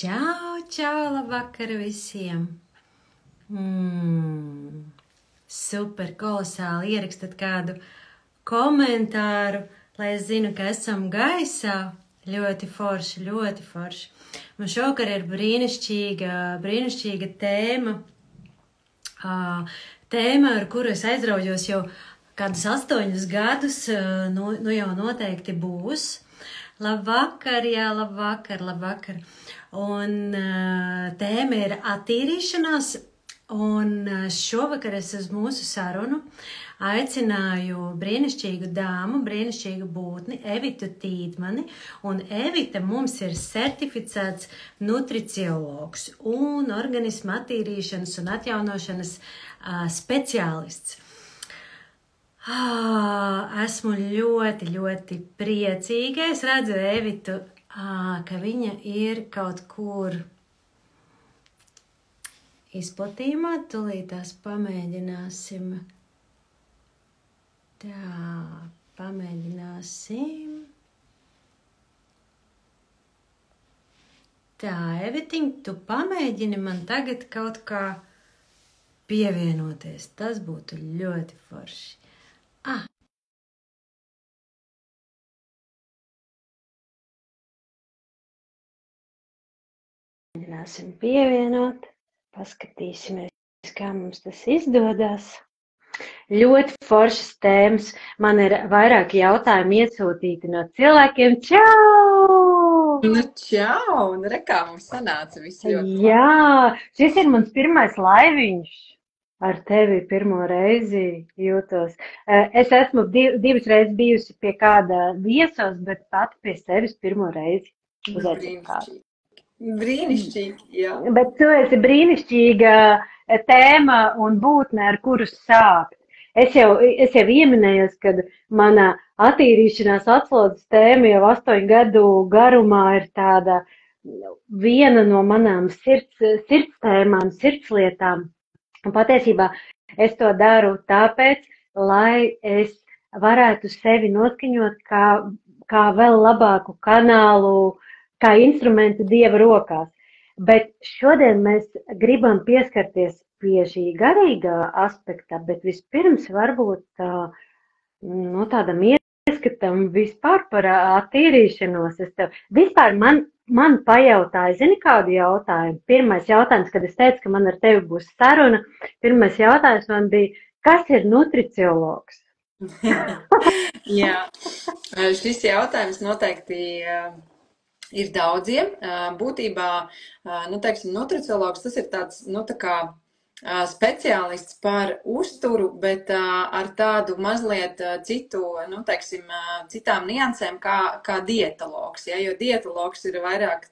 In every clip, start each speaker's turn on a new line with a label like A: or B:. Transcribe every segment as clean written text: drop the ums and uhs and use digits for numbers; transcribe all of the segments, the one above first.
A: Čau, čau, labvakar visiem! Super, kolosāli ierakstat kādu komentāru, lai es zinu, ka esam gaisā. Ļoti forši, ļoti forši. Man šovakar ir brīnišķīga tēma. Tēma, ar kuru es aizraujos jau kādus 8 gadus, nu jau noteikti būs. Labvakar, jā, labvakar. Un tēma ir attīrīšanās, un šovakar es uz mūsu sarunu aicināju brīnišķīgu dāmu, brīnišķīgu būtni, Evitu Tīdmani, un Evita mums ir certificēts nutriciologs un organisma attīrīšanas un atjaunošanas speciālists. Esmu ļoti, ļoti priecīga. Es redzu Evitu, ka viņa ir kaut kur izplatījumā. Tūlītās pamēģināsim. Tā, pamēģināsim. Tā, Evitiņ, tu pamēģini man tagad kaut kā pievienoties. Tas būtu ļoti forši. Mēģināsim pievienot, paskatīsimies, kā mums tas izdodas. Ļoti foršas tēmas. Man ir vairāki jautājumi iesūtīti no cilvēkiem. Čau!
B: Nu, čau! Nu, re, kā mums sanāca viss ļoti labi.
A: Jā, šis ir mans pirmais laiviņš. Ar tevi pirmo reizi jūtos. Es esmu divas reizes bijusi pie kāda viesos, bet pati pie sevis pirmo reizi.
B: Brīnišķīgi, jā.
A: Bet tu esi brīnišķīga tēma un būtne, ar kuru sākt. Es jau ieminējos, kad mana attīrīšanās atslodzes tēma jau 8 gadu garumā ir tāda viena no manām sirds tēmām, sirdslietām. Un patiesībā es to daru tāpēc, lai es varētu sevi noskaņot kā vēl labāku kanālu, kā instrumentu Dieva rokās. Bet šodien mēs gribam pieskarties pie šī garīgā aspekta, bet vispirms varbūt tādam ieskatam vispār par attīrīšanos. Vispār man pajautāja, zini kādu jautājumu? Pirmais jautājums, kad es teicu, ka man ar tevi būs saruna, pirmais jautājums man bija, kas ir nutriciologs?
B: Jā, šis jautājums noteikti ir daudziem. Būtībā, nutriciologs tas ir tāds, tā kā speciālists par uzturu, bet ar tādu mazliet citu, citām niansēm kā dietologs. Ja? Jo dietologs ir vairāk,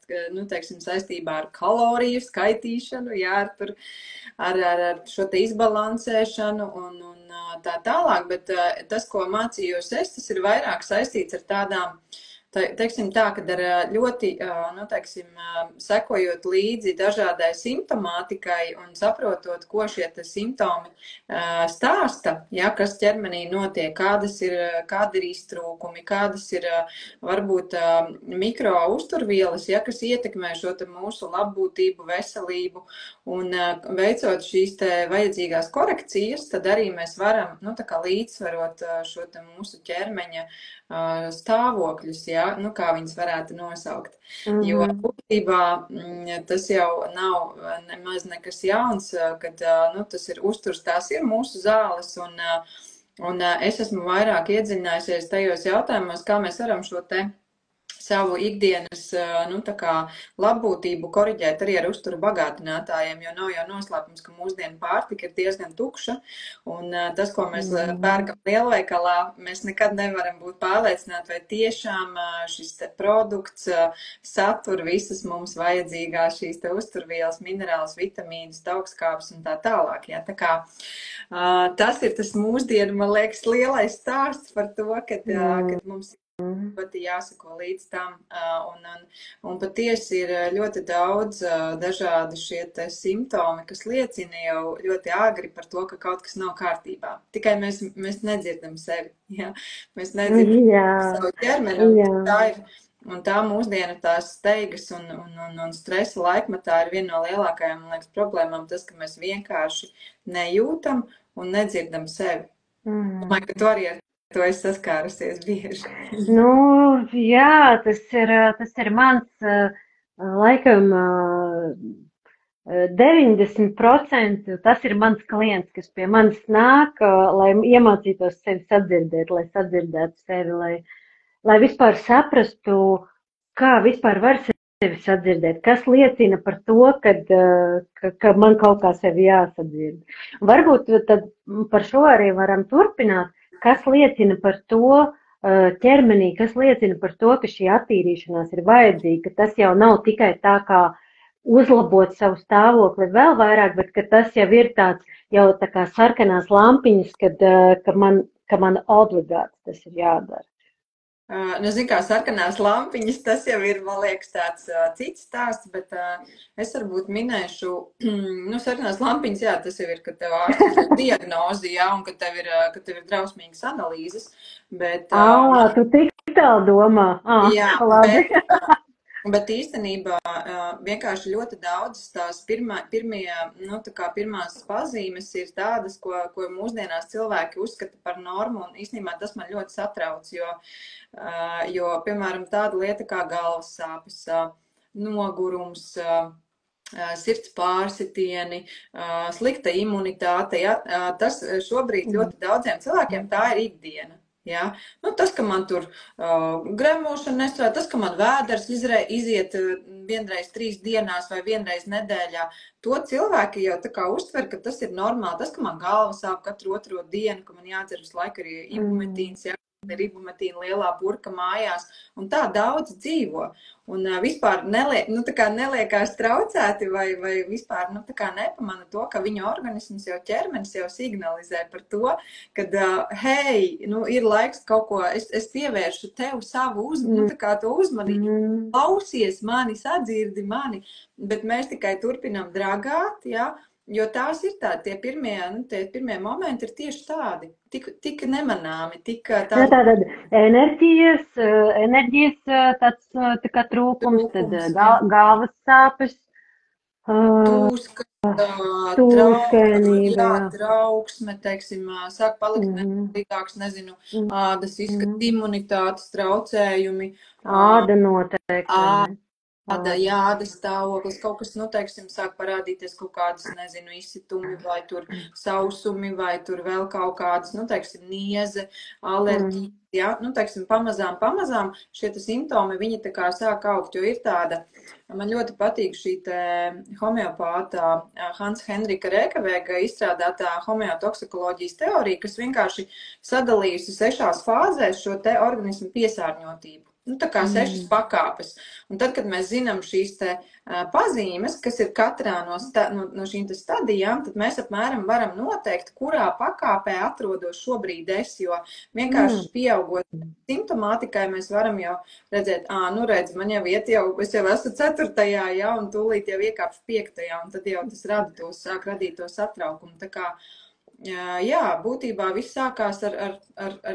B: saistībā ar kaloriju skaitīšanu, jā, ar šo te izbalansēšanu un tā tālāk, bet tas, ko mācījos es, tas ir vairāk saistīts ar tādām, teiksim tā, kad ar ļoti, sekojot līdzi dažādai simptomātikai un saprotot, ko šie simptomi stāsta, ja, kas ķermenī notiek, kādi ir iztrūkumi, kādas ir varbūt mikro uzturvielas, ja, kas ietekmē šo te mūsu labbūtību, veselību, un veicot šīs te vajadzīgās korekcijas, tad arī mēs varam, līdzsvarot šo te mūsu ķermeņa stāvokļus, ja, kā viņas varētu nosaukt. Jo būtībā tas jau nav nemaz nekas jauns, kad tas ir uzturs, tās ir mūsu zāles, un es esmu vairāk iedziļinājusies tajos jautājumos, kā mēs varam šo te savu ikdienas, labbūtību koriģēt arī ar uzturu bagātinātājiem, jo nav jau noslēpums, ka mūsdienu pārtika ir diezgan tukša, un tas, ko mēs pērkam lielveikalā, mēs nekad nevaram būt pārliecināti, vai tiešām šis te produkts satur visas mums vajadzīgās šīs te uzturvielas, minerālus, vitamīnus, augstskābes un tā tālāk. Ja? Tā kā tas ir tas mūsdienu, man liekas, lielais stāsts par to, kad mums ļoti jāsako līdz tam, un patiesi ir ļoti daudz dažādi šie te simptomi, kas liecina jau ļoti āgri par to, ka kaut kas nav kārtībā. Tikai mēs nedzirdam sevi, ja? Mēs nedzirdam savu ķermeni, un tā ir Un tā mūsdienu tās steigas un stresa laikmetā ir viena no lielākajām, man liekas, problēmām tas, ka mēs vienkārši nejūtam un nedzirdam sevi. Domāju, ka tu arī ar to esi saskārusies bieži.
A: Nu, jā, tas ir mans, laikam, 90% tas ir mans klients, kas pie manis nāk, lai iemācītos sevi sadzirdēt, lai sadzirdētu sevi, lai vispār saprastu, kā vispār var sevi sadzirdēt, kas liecina par to, ka man kaut kā sevi jāsadzird. Varbūt tad par šo arī varam turpināt, kas liecina par to ķermenī, kas liecina par to, ka šī attīrīšanās ir vajadzīga, ka tas jau nav tikai tā kā uzlabot savu stāvokli vēl vairāk, bet ka tas jau ir tāds, jau tā kā sarkanās lampiņas, ka man obligāti tas ir jādara.
B: Nu, zin kā sarkanās lampiņas, tas jau ir, man liekas, tāds cits stāsts, bet es varbūt minēšu, nu, sarkanās lampiņas, jā, tas jau ir, ka tev ārsts diagnozi, jā, un ka tev ir drausmīgas analīzes, bet...
A: Tu tik tālu domā.
B: Jā,
A: labi.
B: Bet īstenībā vienkārši ļoti daudzas tās pirmās pazīmes ir tādas, ko mūsdienās cilvēki uzskata par normu, un īstenībā tas man ļoti satrauc, jo piemēram, tāda lieta kā galvas sāpes, nogurums, sirds pārsitieni, slikta imunitāte, ja, tas šobrīd ļoti daudziem cilvēkiem tā ir ikdiena. Ja? Nu, tas, ka man tur gremošana nestrādā, tas, ka man vēders iziet vienreiz 3 dienās vai vienreiz nedēļā, to cilvēki jau tā kā uztver, ka tas ir normāli. Tas, ka man galva sāp katru otro dienu, ka man jādzer visu laiku arī ibumetīns, ja? Ir ibumetīna lielā burka mājās, un tā daudz dzīvo. Un vispār neliekās traucēti vai vispār nepamana to, ka viņa organisms jau ķermenis jau signalizē par to, kad, hei, ir laiks kaut ko, es pievēršu tev savu to uzmanību, klausies mani, sadzirdi mani, bet mēs tikai turpinām dragāt, ja? Jo tās ir tādi, tie pirmie momenti ir tieši tādi, tik nemanāmi, tik tādi.
A: Tātad enerģijas tāds tā kā trūkums, tad galvas sāpes,
B: tūskainība, trauksme, teiksim, sāk palikt nepatīkāks, nezinu, ādas izskats, imunitātes traucējumi.
A: Āda noteikti.
B: Ādas stāvoklis, kaut kas, teiksim, sāk parādīties kaut kādas, nezinu, izsitumi vai tur sausumi vai tur vēl kaut kādas, teiksim, nieze, alerģija, ja, teiksim, pamazām šie simptomi, viņi tā kā sāk augt, jo ir tāda, man ļoti patīk šī te homeopātā Hans Henrika Rēkavega izstrādātā homeotoksikoloģijas teorija, kas vienkārši sadalījusi 6 fāzēs šo te organismu piesārņotību. Tā kā 6 pakāpes. Un tad, kad mēs zinām šīs te pazīmes, kas ir katrā no šīm te stadijām, tad mēs apmēram varam noteikt, kurā pakāpē atrodos šobrīd es, jo vienkārši pieaugot simptomātikai mēs varam jau redzēt, redz, man jau es jau esmu 4. ja, un tūlīt jau iekāpšu 5. un tad jau tas sāk radīt to satraukumu. Tā kā jā, būtībā viss sākās ar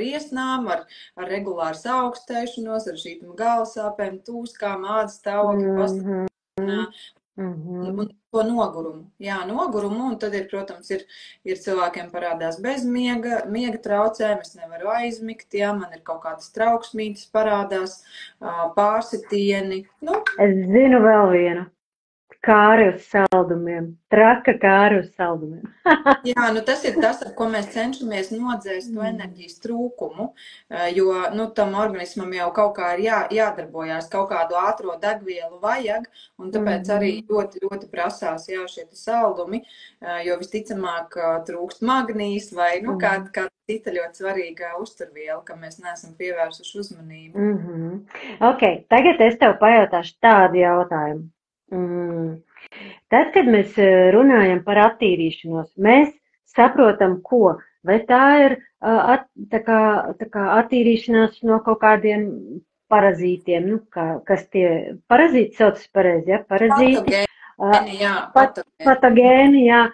B: iesnām, ar regulāru saaugstēšanos, ar šīm galvasāpēm, tūskām, ādas stāvokli, un to nogurumu. Jā, nogurumu, un tad ir, protams, ir cilvēkiem parādās bezmiega, miega traucējumi, es nevaru aizmigt, jā, man ir kaut kādas trauksmītes parādās, pārsitieni.
A: Es zinu vēl vienu. Kāri uz saldumiem. Traka kāri uz saldumiem.
B: Jā, tas ir tas, ar ko mēs cenšamies nodzēst to enerģijas trūkumu, jo, tam organismam jau kaut kā ir jādarbojās, kaut kādu ātro degvielu vajag, un tāpēc arī ļoti, ļoti prasās, jā, šie saldumi, jo visticamāk trūkst magnīs vai, kāda cita ļoti svarīga uzturviela, kam mēs neesam pievērsuši uzmanību.
A: Ok, tagad es tev pajautāšu tādu jautājumu. Tad, kad mēs runājam par attīrīšanos, mēs saprotam, ko, vai tā ir tā kā attīrīšanās no kaut kādiem parazītiem, kas tie parazīti saucas pareizi, ja? Parazīti. Patogēni, jā.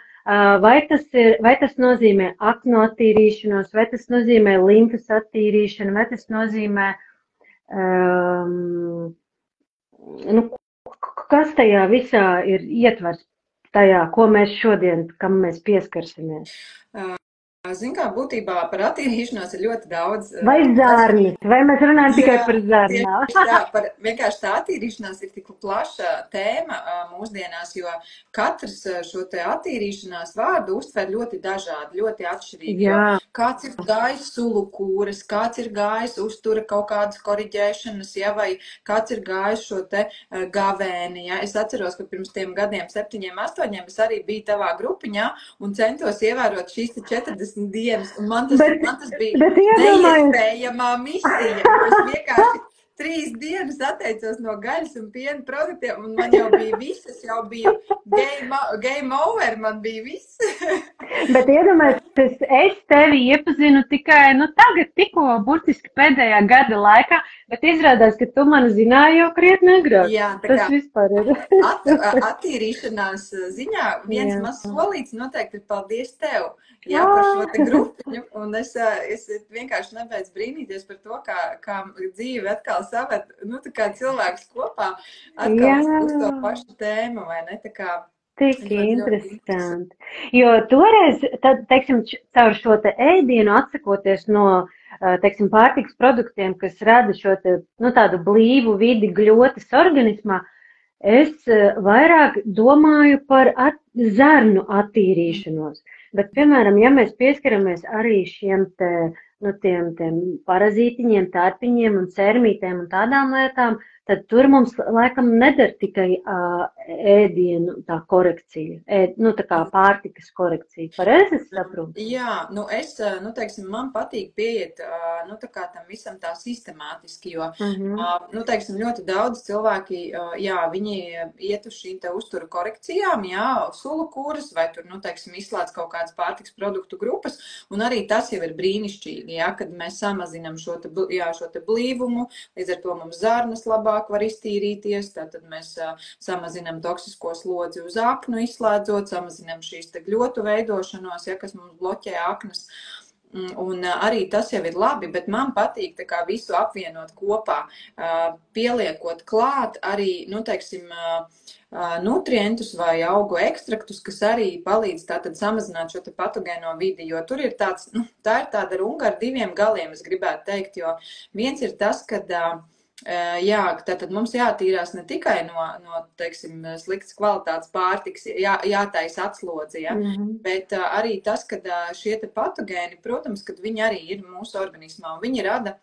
A: Vai tas nozīmē aknu attīrīšanos, vai tas nozīmē limfas attīrīšanu, vai tas nozīmē Nu, kas tajā visā ir ietvers tajā, ko mēs šodien, kam mēs pieskarsimies?
B: Zin kā, būtībā par attīrīšanos ir ļoti daudz.
A: Vai zarnis? Vai mēs runājam tikai par zarnām?
B: Vienkārši tā attīrīšanās ir tik plaša tēma mūsdienās, jo katrs šo te attīrīšanās vārdu uztver ļoti dažādi, ļoti atšķirīgi. Kāds ir gājis sulu kūres, kāds ir gājis uztura kaut kādas koriģēšanas, ja, vai kāds ir gājis šo te gavēni. Ja. Es atceros, ka pirms tiem gadiem, 7, 8, es arī biju tavā grupiņā un centos ievērot šīs 40 dienas, un man tas bija neiespējamā misija. Es vienkārši 3 dienas atteicos no gaļas un piena produktiem, un man jau bija visas, jau bija game over, man bija viss.
A: Bet iedomājies, es tevi iepazinu tikai, tagad tikko, burtiski pēdējā gada laikā, bet izrādās, ka tu mani zināji jau krietni agrāk.
B: Jā,
A: tas vispār ir.
B: Attīrīšanās ziņā viens mazs solīts noteikti ir paldies tev. Jā, par šo te grupiņu, un es vienkārši nebeidzu brīnīties par to, kā dzīve atkal saved, tā kā cilvēks kopā atkal uz to pašu tēmu, vai ne, tā kā.
A: Tik interesanti. Jo toreiz, teiksim, caur šo te ēdienu atsakoties no, teiksim, pārtikas produktiem, kas rada šo te, tādu blīvu vidi gļotas organismā, es vairāk domāju par zarnu attīrīšanos. Bet, piemēram, ja mēs pieskaramies arī šiem tiem parazītiņiem, tārpiņiem un cērmītēm un tādām lietām, tad tur mums laikam neder tikai ēdienu tā korekcija, tā kā pārtikas korekcija. Pareizi es saprotu?
B: Jā, teiksim, man patīk pieiet, tā kā tam visam tā sistemātiski, jo, teiksim, ļoti daudz cilvēki, viņi iet uz šīm te uzturu korekcijām, sulu kūras, vai tur, teiksim, izslēdz kaut kādas pārtikas produktu grupas, un arī tas jau ir brīnišķīgi, kad mēs samazinam šo te blīvumu, līdz ar to mums zarnas labāk var iztīrīties, tātad mēs samazinam toksisko slodzi uz aknu izslēdzot, samazinam šīs te gļotu veidošanos, kas mums bloķē aknas. Un arī tas jau ir labi, bet man patīk tā kā visu apvienot kopā, pieliekot klāt arī, teiksim, nutrientus vai augu ekstraktus, kas arī palīdz tātad samazināt šo te patogēno vidi, jo tur ir tā ir tāda runga ar 2 galiem, es gribētu teikt, jo viens ir tas, kad tātad mums jātīrās ne tikai no teiksim, sliktas kvalitātes pārtiks, jātaisa atslodzi, bet arī tas, ka šie te patogēni, protams, kad viņi arī ir mūsu organismā, un viņi rada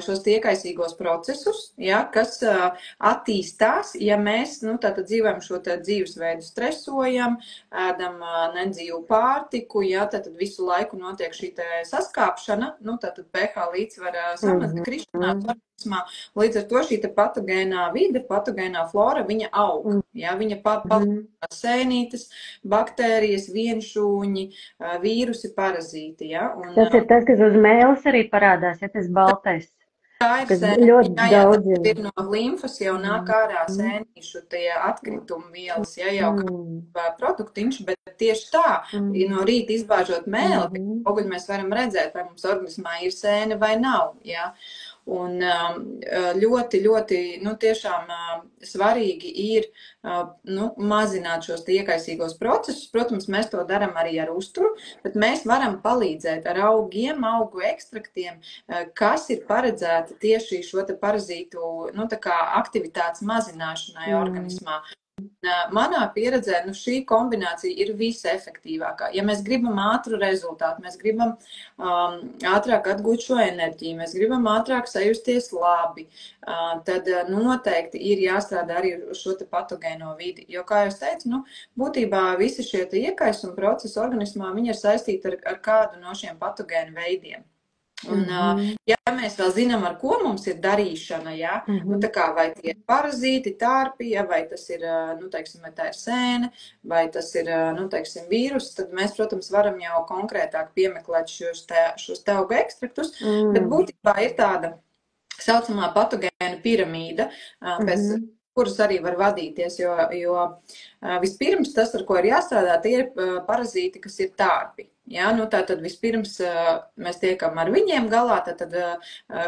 B: šos iekaisīgos procesus, kas attīstās, ja mēs, tātad dzīvojam šo te dzīvesveidu stresojam, ēdam nedzīvu pārtiku, tātad visu laiku notiek šī te saskāpšana, tātad pH līdzsvara krišanās organismā. Līdz ar to šī te patogēnā vide, patogēnā flora, viņa aug. Viņa palīdz sēnītes, baktērijas, vienšūņi, vīrusi, parazīti.
A: Tas ir tas, kas uz mēles arī parādās, tas baltais.
B: Tā ir sēne, ir no limfas jau nāk ārā sēnīšu tie atkrituma vielas, jau kā produktiņš, bet tieši tā, no rīta izbāžot mēli, kaut mēs varam redzēt, vai mums organismā ir sēne vai nav. Un ļoti, ļoti, tiešām svarīgi ir, mazināt šos iekaisīgos procesus. Protams, mēs to daram arī ar uzturu, bet mēs varam palīdzēt ar augiem, augu ekstraktiem, kas ir paredzēti tieši šo te parazītu, tā kā aktivitātes mazināšanai organismā. Manā pieredzē, šī kombinācija ir visefektīvākā. Ja mēs gribam ātru rezultātu, mēs gribam ātrāk atgūt šo enerģiju, mēs gribam ātrāk sajusties labi, tad noteikti ir jāstrādā arī uz šo te patogēno vidi. Jo, kā jau es teicu, būtībā visi šie te iekaisuma procesi organismā, viņi ir saistīti ar kādu no šiem patogēnu veidiem. Un, ja mēs vēl zinām, ar ko mums ir darīšana, tā kā vai tie ir parazīti, tārpi, vai tas ir, teiksim, vai tā ir sēne, vai tas ir, teiksim, vīrus, tad mēs, protams, varam jau konkrētāk piemeklēt šos te augu ekstraktus, bet būtībā ir tāda saucamā patogēna piramīda, pēc kuras arī var vadīties, jo vispirms tas, ar ko ir jāstrādā, tie ir parazīti, kas ir tārpi. Ja? Nu, tātad vispirms mēs tiekam ar viņiem galā, tad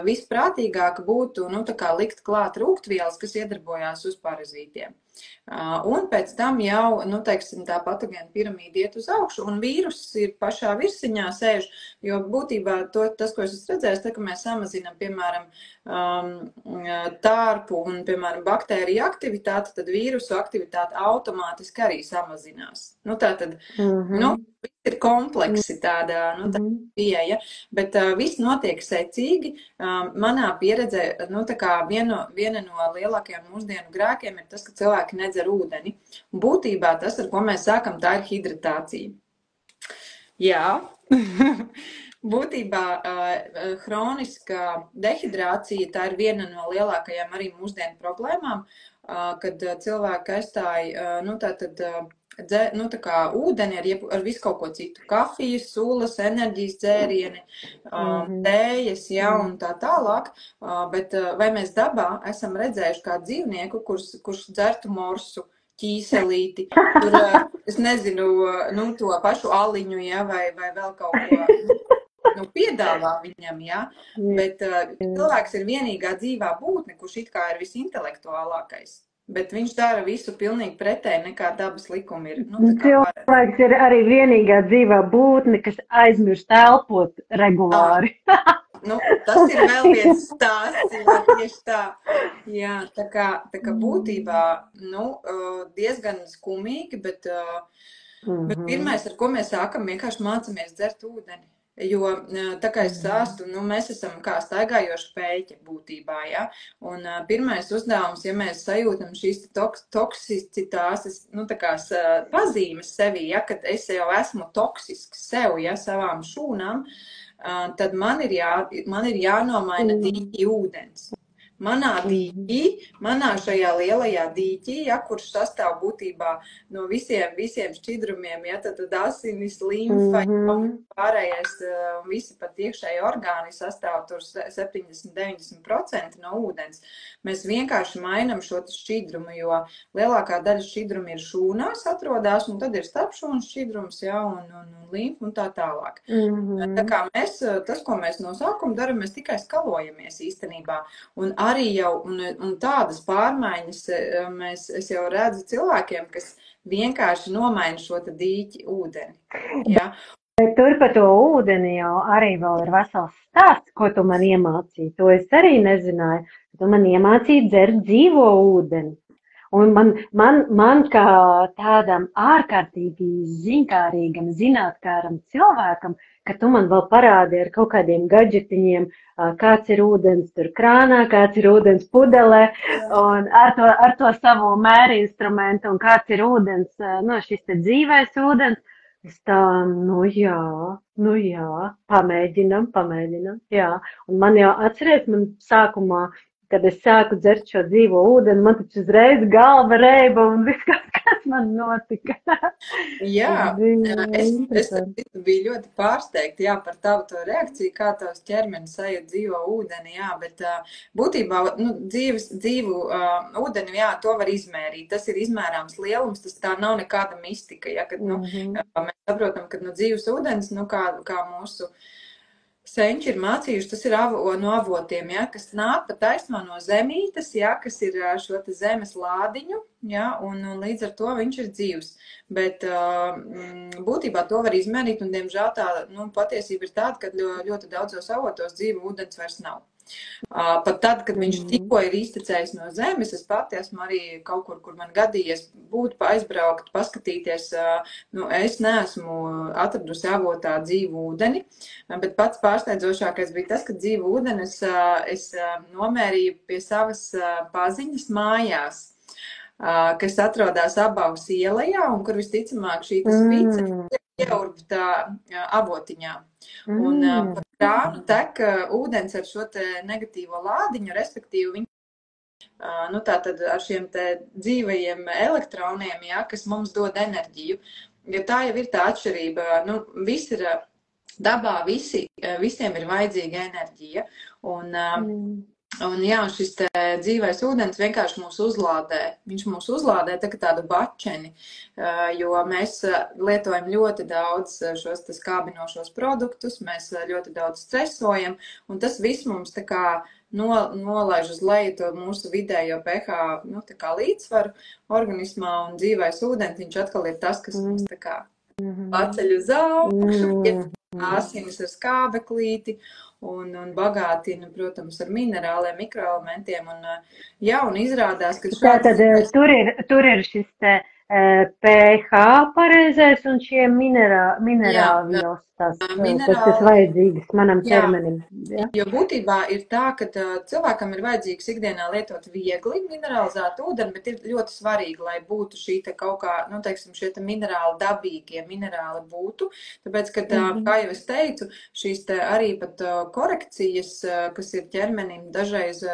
B: visprātīgāk būtu nu, tā kā likt klāt rūgtvielas, kas iedarbojās uz parazītiem. Un pēc tam jau, nu, teiksim, tā patogēna piramīda iet uz augšu, un vīruss ir pašā virsiņā sēž, jo būtībā tas, ko es esmu redzējis, ka mēs samazinām, piemēram, tārpu un, piemēram, baktēriju aktivitāti, tad vīrusu aktivitāte automātiski arī samazinās. Nu, tā tad, nu, viss ir kompleksi tādā, nu, tā pieeja, bet viss notiek secīgi. Manā pieredzē, nu, tā kā viena no lielākajām mūsdienu grēkiem ir tas, ka cilvēki nedzer ūdeni. Un būtībā tas, ar ko mēs sākam, tā ir hidratācija. Jā. Būtībā hroniskā dehidrācija, tā ir viena no lielākajām arī mūsdienu problēmām, kad cilvēki aizstāja, nu, tātad, nu, tā kā ūdeni ar visu kaut ko citu. Kafijas, sulas, enerģijas dzērieni, tējas, ja, un tā tālāk. Bet vai mēs dabā esam redzējuši kādu dzīvnieku, kurš dzertu morsu, ķīselīti, tur, es nezinu, nu, to pašu aliņu, ja, vai vēl kaut ko, nu, piedāvā viņam, ja, bet cilvēks ir vienīgā dzīvā būtne, kurš it kā ir visintelektuālākais, bet viņš dara visu pilnīgi pretēji nekā dabas likumi ir. Nu,
A: cilvēks ir arī vienīgā dzīvā būtne, kas aizmirst elpot regulāri.
B: Nu, tas ir vēl viens stāsts, ja, tieši tā. Jā, tā kā būtībā, nu, diezgan skumīgi, bet pirmais, ar ko mēs sākam, vienkārši mācamies dzert ūdeni. Jo, tā kā es stāstu, nu, mēs esam kā staigājoši pēķi būtībā, ja, un pirmais uzdevums, ja mēs sajūtam šīs toksicitātes, nu, tā kā pazīmes sevī, ja, kad es jau esmu toksisks sev, ja, savām šūnām, tad man ir jānomaina dīķi ūdens. Manā dīķī, manā šajā lielajā dīķī, ja, kurš sastāv būtībā no visiem šķidrumiem, ja, tad asinis, limfa, pārējais, visi pat iekšēji orgāni sastāv tur 70–90% no ūdens. Mēs vienkārši mainam šo šķidrumu, jo lielākā daļa šķidrumu ir šūnās atrodās, un tad ir starpšūnu šķidrums, ja, un limfa un tā tālāk. Tā kā mēs, tas, ko mēs no sākuma daram, mēs tikai skalojamies īstenībā. Un arī jau, un tādas pārmaiņas es jau redzu cilvēkiem, kas vienkārši nomaina šo dīķi ūdeni. Ja?
A: Tur par to ūdeni jau arī vēl ir vesels stāsts, ko tu man iemācīji. To es arī nezināju. Tu man iemācīji dzert dzīvo ūdeni. Un man kā tādam ārkārtīgi ziņkārīgam, zinātkāram cilvēkam, ka tu man vēl parādi ar kaut kādiem gadžetiņiem, kāds ir ūdens tur krānā, kāds ir ūdens pudelē, un ar to savu mēri instrumentu, un kāds ir ūdens, no šis te dzīvais ūdens. Es tā, nu jā, pamēģinam, jā. Un man jau atceries, man sākumā, kad es sāku dzert šo dzīvo ūdeni, man taču uzreiz galva reiba un viss, kas man notika.
B: Jā, es biju ļoti pārsteigta, jā, par tavu to reakciju, kā tavs ķermenis sajūt dzīvo ūdeni, jā, bet būtībā, nu, dzīvu ūdeni, jā, to var izmērīt. Tas ir izmērāms lielums, tas tā nav nekāda mistika, ja, kad, nu, mēs saprotam, ka, nu, dzīves ūdens, nu, kā mūsu senči ir mācījuši, tas ir no avotiem, ja, kas nāk pa taisno no zemītes, ja, kas ir šo te zemes lādiņu, ja, un līdz ar to viņš ir dzīvs. Bet būtībā to var izmērīt, un diemžēl tā, nu, patiesība ir tāda, ka ļoti daudzos avotos dzīva ūdens vairs nav. Pat tad, kad viņš tikko ir iztecējis no zemes, es pati esmu arī kaut kur man gadījies būt, aizbraukt, paskatīties, nu, es neesmu atradusi avotā dzīvu ūdeni, bet pats pārsteidzošākais bija tas, ka dzīvu ūdeni es nomērīju pie savas paziņas mājās, kas atrodas Abaus ielajā, un kur visticamāk šī vica ir ieurpta avotiņā. Un par krānu tek ūdens ar šo te negatīvo lādiņu, respektīvi viņi, nu, tātad ar šiem te dzīvajiem elektroniem, ja, kas mums dod enerģiju. Jo tā jau ir tā atšķirība, nu, viss ir dabā, visiem ir vajadzīga enerģija. Un Un jā, šis te dzīvais ūdens vienkārši mūs uzlādē. Viņš mūs uzlādē tā kā tādu bačeni, jo mēs lietojam ļoti daudz šos te skābinošos produktus, mēs ļoti daudz stresojam, un tas viss mums tā kā nolaiž uz leju to mūsu vidējo pH, nu, tā kā līdzsvaru organismā, un dzīvais ūdens, viņš atkal ir tas, kas mums tā kā paceļ uz augšu, asinis ar skābeklīti un bagātina, protams, ar minerāliem, mikroelementiem. Un izrādās, ka
A: Tātad tur ir šis te pH pareizais un šie minerālvielas, kas vajadzīgas manam ķermenim.
B: Ja? Jo būtībā ir tā, ka cilvēkam ir vajadzīgs ikdienā lietot viegli mineralizētu ūdeni, bet ir ļoti svarīgi, lai būtu šī te kaut kā, nu, teiksim, šie te minerāli, dabīgie minerāli būtu. Tāpēc, ka, kā jau es teicu, šīs te arī pat korekcijas, kas ir ķermenim, dažreiz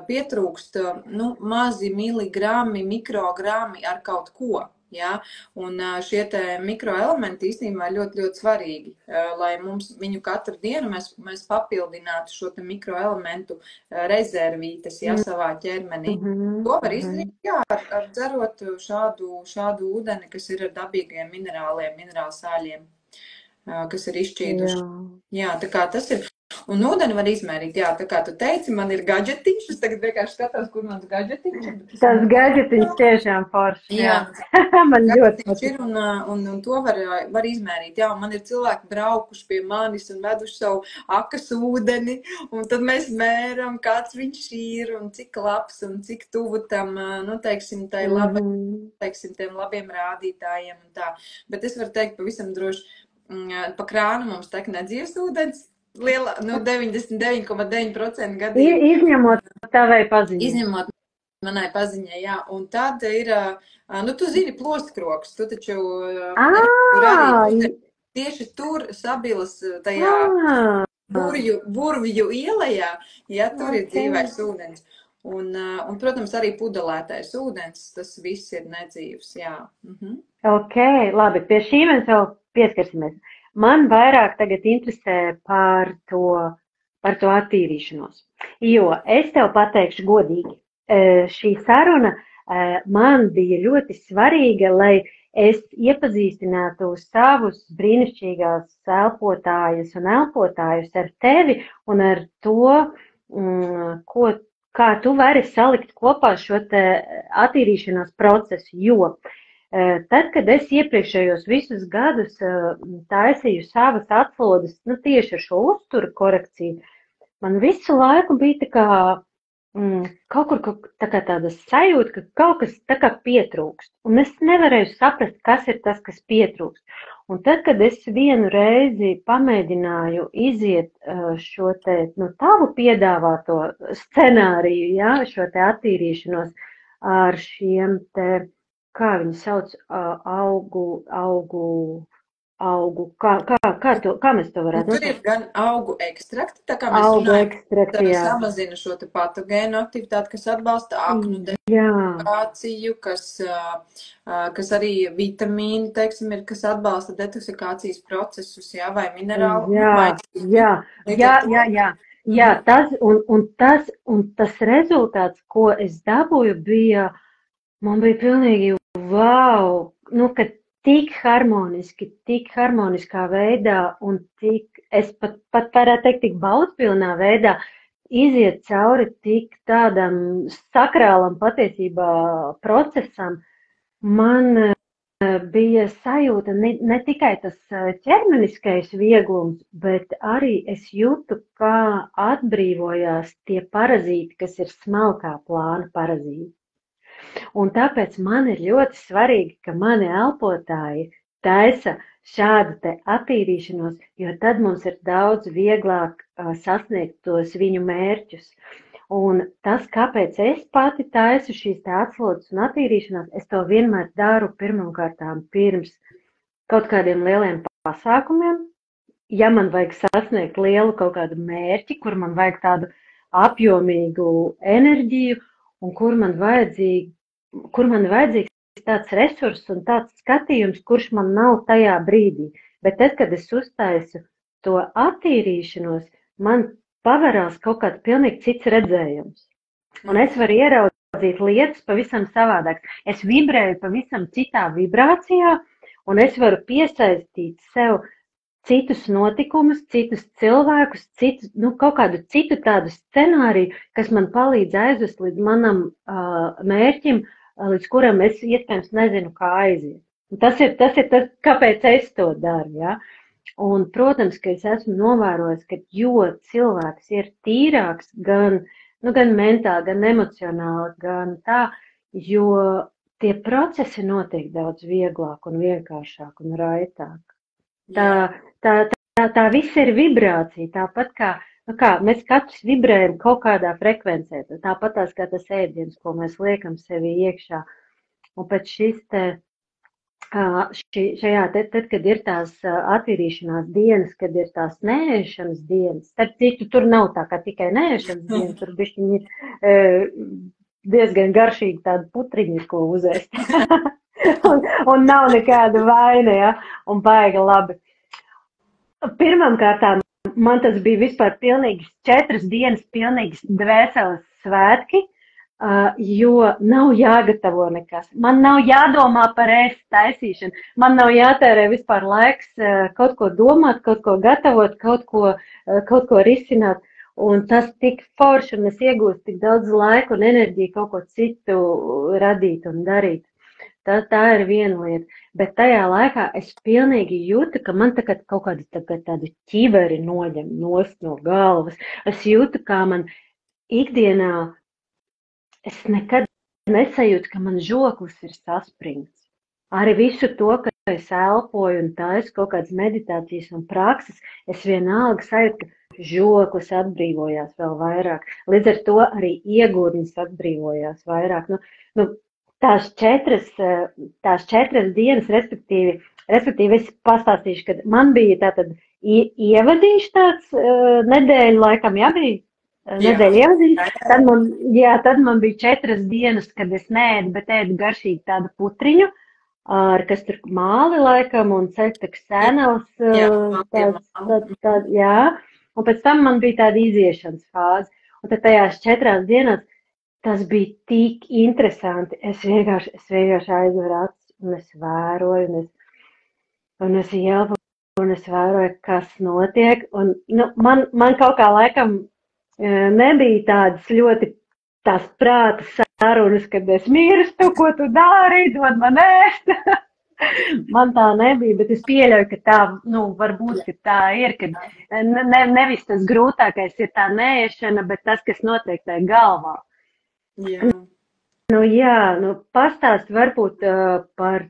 B: pietrūkst, nu, mazi miligrami, mikrogrami ar kaut ko. Ja? Un šie te mikroelementi īstenībā ir ļoti, ļoti svarīgi, lai mums viņu katru dienu mēs papildinātu šo te mikroelementu rezervītes, ja, savā ķermenī. To var izdarīt, jā, ar dzerot šādu ūdeni, kas ir ar dabīgiem minerāliem, minerālsāļiem, kas ir izšķīduši. Jā, tā kā tas ir. Un ūdeni var izmērīt, jā, tā kā tu teici, man ir gadžetiņš, es tagad vienkārši skatos, kur mans gadžetiņš ir.
A: Tas gadžetiņš tiešām forši, jā. Man ļoti patīk.
B: Un to var izmērīt, jā, un man ir cilvēki braukuši pie manis un veduši savu akas ūdeni, un tad mēs mēram, kāds viņš ir, un cik labs, un cik tuvu tam, nu, teiksim, tiem labiem rādītājiem un tā. Bet es varu teikt pavisam droši, pa krānu mums tek nedzīves ūdens, liela, nu, 99,9% gadījumā.
A: Izņemot tavai paziņai.
B: Izņemot manai paziņai, jā. Un tad ir, nu, tu zini plostkroks, tu taču arī tieši tur sabilas tajā burvju ielajā, ja tur ir dzīvais ūdens. Un, protams, arī pudelētais ūdens, tas viss ir nedzīvs, jā.
A: Ok, labi, pie šī mēs vēl pieskarsimies. Man vairāk tagad interesē par to attīrīšanos, jo es tev pateikšu godīgi, šī saruna man bija ļoti svarīga, lai es iepazīstinātu savus brīnišķīgās elpotājus un elpotājus ar tevi un ar to, kā tu vari salikt kopā šo te attīrīšanās procesu, jo tad, kad es iepriekšējos visus gadus taisīju savas atslodes, nu tieši ar šo uzturu korekciju, man visu laiku bija tā kā kaut kur tā kā tāda sajūta, ka kaut kas tā kā pietrūkst. Un es nevarēju saprast, kas ir tas, kas pietrūkst. Un tad, kad es vienu reizi pamēģināju iziet šo te, nu, tavu piedāvāto scenāriju, jā, šo te attīrīšanos ar šiem te, kā viņi sauc, kā mēs to varētu?
B: Tur ir gan augu ekstrakti, tā kā mēs runājam, samazina šo te patogēnu aktivitāti, kas atbalsta aknu detoksikāciju, kas arī vitamīni, teiksim, ir, kas atbalsta detoksikācijas procesus, jā, vai minerālu.
A: Jā, tas rezultāts, ko es dabūju, man bija pilnīgi wow, nu, ka tik harmoniskā veidā un es pat varētu teikt, tik baudpilnā veidā iziet cauri tik tādam sakrālam patiesībā procesam, man bija sajūta ne tikai tas ķermeniskais vieglums, bet arī es jūtu, kā atbrīvojās tie parazīti, kas ir smalkā plāna parazīti. Un tāpēc man ir ļoti svarīgi, ka mani elpotāji taisa šādu te attīrīšanos, jo tad mums ir daudz vieglāk sasniegt tos viņu mērķus. Un tas, kāpēc es pati taisu šīs te atslodes un attīrīšanās, es to vienmēr daru pirmkārtām pirms kaut kādiem lieliem pasākumiem. Ja man vajag sasniegt lielu kaut kādu mērķi, kur man vajag tādu apjomīgu enerģiju un kur man vajadzīgs tāds resurss un tāds skatījums, kurš man nav tajā brīdī. Bet tad, kad es uztaisu to attīrīšanos, man pavarās kaut kāds pilnīgi cits redzējums. Un es varu ieraudzīt lietas pavisam savādāk. Es vibrēju pavisam citā vibrācijā, un es varu piesaistīt sev citus notikumus, citus cilvēkus, kaut kādu citu tādu scenāriju, kas man palīdz aizvest līdz manam mērķim, līdz kuram es iespējams nezinu, kā aiziet. Un tas ir tas, kāpēc es to daru. Ja? Un, protams, ka es esmu novērojis, ka jo cilvēks ir tīrāks gan mentāli, gan emocionāli, gan tā, jo tie procesi notiek daudz vieglāk un vienkāršāk un raitāk. Tā viss ir vibrācija, tāpat kā mēs katrs vibrējam kaut kādā frekvencē, tāpat tās kā tas ēdiens, ko mēs liekam sevi iekšā. Un pēc tad, kad ir tās attīrīšanās dienas, kad ir tās nēšanas dienas, starp citu, tur nav tā kā tikai nēšanas dienas, tur bišķiņi diezgan garšīgi tādu putriņu, ko uzēst. un nav nekāda vaina, ja, un baigi labi. Pirmām kārtām, man tas bija vispār pilnīgi 4 dienas pilnīgas dvēseles svētki, jo nav jāgatavo nekas. Man nav jādomā par ēst taisīšanu. Man nav jātērē vispār laiks kaut ko domāt, kaut ko gatavot, kaut ko risināt. Un tas tik forši, un es iegūstu tik daudz laika un enerģiju kaut ko citu radīt un darīt. Tā ir viena lieta. Bet tajā laikā es pilnīgi jūtu, ka man tagad kaut kādu ķiveri noņem nost no galvas. Es jūtu, kā man ikdienā es nekad nesajūtu, ka man žoklis ir saspringts. Arī visu to, ka es elpoju un taisu kaut kādas meditācijas un prakses, es vienalga sajūtu, ka žoklis atbrīvojās vēl vairāk. Līdz ar to arī iegūdnis atbrīvojās vairāk. Tās 4 dienas, respektīvi es pastāstīšu, ka man bija tātad ievadīšu tāds nedēļu laikam, bija nedēļa ievadīšu. Tad man bija 4 dienas, kad es neēdu, bet ēdu garšīgi tādu putriņu, kas tur māli laikam un ceļtak sēnels. Un pēc tam man bija tāda iziešanas fāze. Un tad tajās 4 dienās tas bija tik interesanti. Es vienkārši aizveru acis un es vēroju, un es ielpu, un es vēroju, kas notiek. Un, man kaut kā laikam nebija tādas ļoti tās prāta sarunas, kad es mirstu, ko tu dari, dod man ēst. Man tā nebija, bet es pieļauju, ka tā, varbūt, ka tā ir, ka nevis tas grūtākais ir tā neēšana, bet tas, kas notiek tajā galvā.
B: Jā.
A: Pastāst varbūt par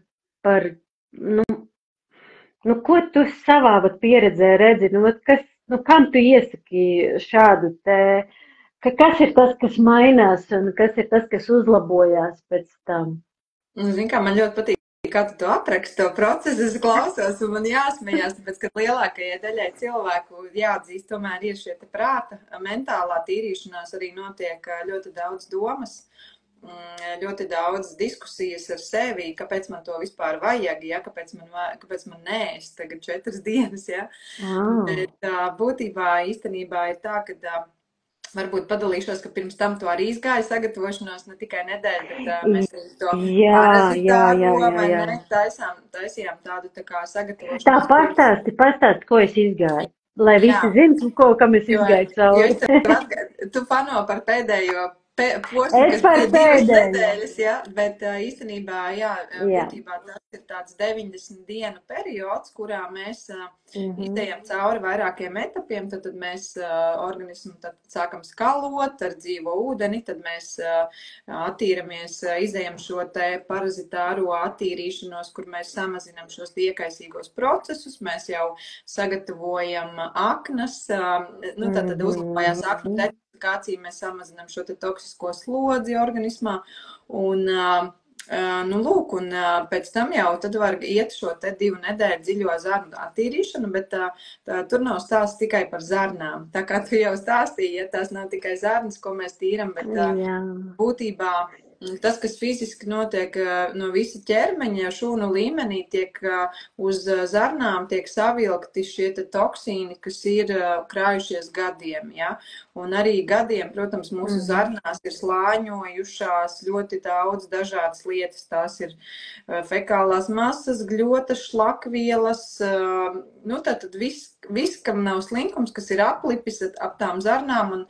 A: ko tu savā pieredzē redzi, kam tu iesaki šādu te, kas ir tas, kas mainās un kas ir tas, kas uzlabojās pēc tam?
B: Zini, kā man ļoti patīk, kā tu to apraksti, to procesu, es klausos un man jāsmējās, tāpēc, ka lielākajai daļai cilvēku jāatzīst, tomēr ir šie te prāta, mentālā tīrīšanās arī notiek ļoti daudz domas, ļoti daudz diskusijas ar sevi, kāpēc man to vispār vajag, ja, kāpēc man neēst tagad 4 dienas, ja. Bet būtībā īstenībā ir tā, ka varbūt padalīšos, ka pirms tam to arī izgāja sagatavošanos, ne tikai nedēļu, bet mēs arī to parazitāro, taisījām tādu tā kā sagatavošanos.
A: Tā pastāsti, ko es izgāju, lai visi zinu, kam es izgāju cauri.
B: Tu pano par pēdējo posmu, kas bija 2 nedēļas, ja, bet īstenībā, būtībā tas ir tāds 90 dienu periods, kurā mēs izējam cauri vairākiem etapiem, tad mēs organismu sākam skalot ar dzīvo ūdeni, tad mēs attīramies, izējam šo te parazitāro attīrīšanos, kur mēs samazinam šos iekaisīgos procesus, mēs jau sagatavojam aknas, tad uzlabojās aknu mēs samazinām šo te toksisko slodzi organismā un, lūk, un pēc tam jau tad var iet šo te 2 nedēļu dziļo zarnu attīrīšanu, bet tur nav stāsts tikai par zarnām. Tā kā tu jau stāstīji, ja tās nav tikai zarnas, ko mēs tīram, bet būtībā Tas, kas fiziski notiek no visa ķermeņa, šūnu līmenī, tiek uz zarnām tiek savilkti šie toksīni, kas ir krājušies gadiem. Ja? Un arī gadiem, protams, mūsu zarnās ir slāņojušās ļoti daudz dažādas lietas. Tās ir fekālās masas, gļotas, šlakvielas, nu tātad viss, kam nav slinkums, kas ir aplipis ap tām zarnām un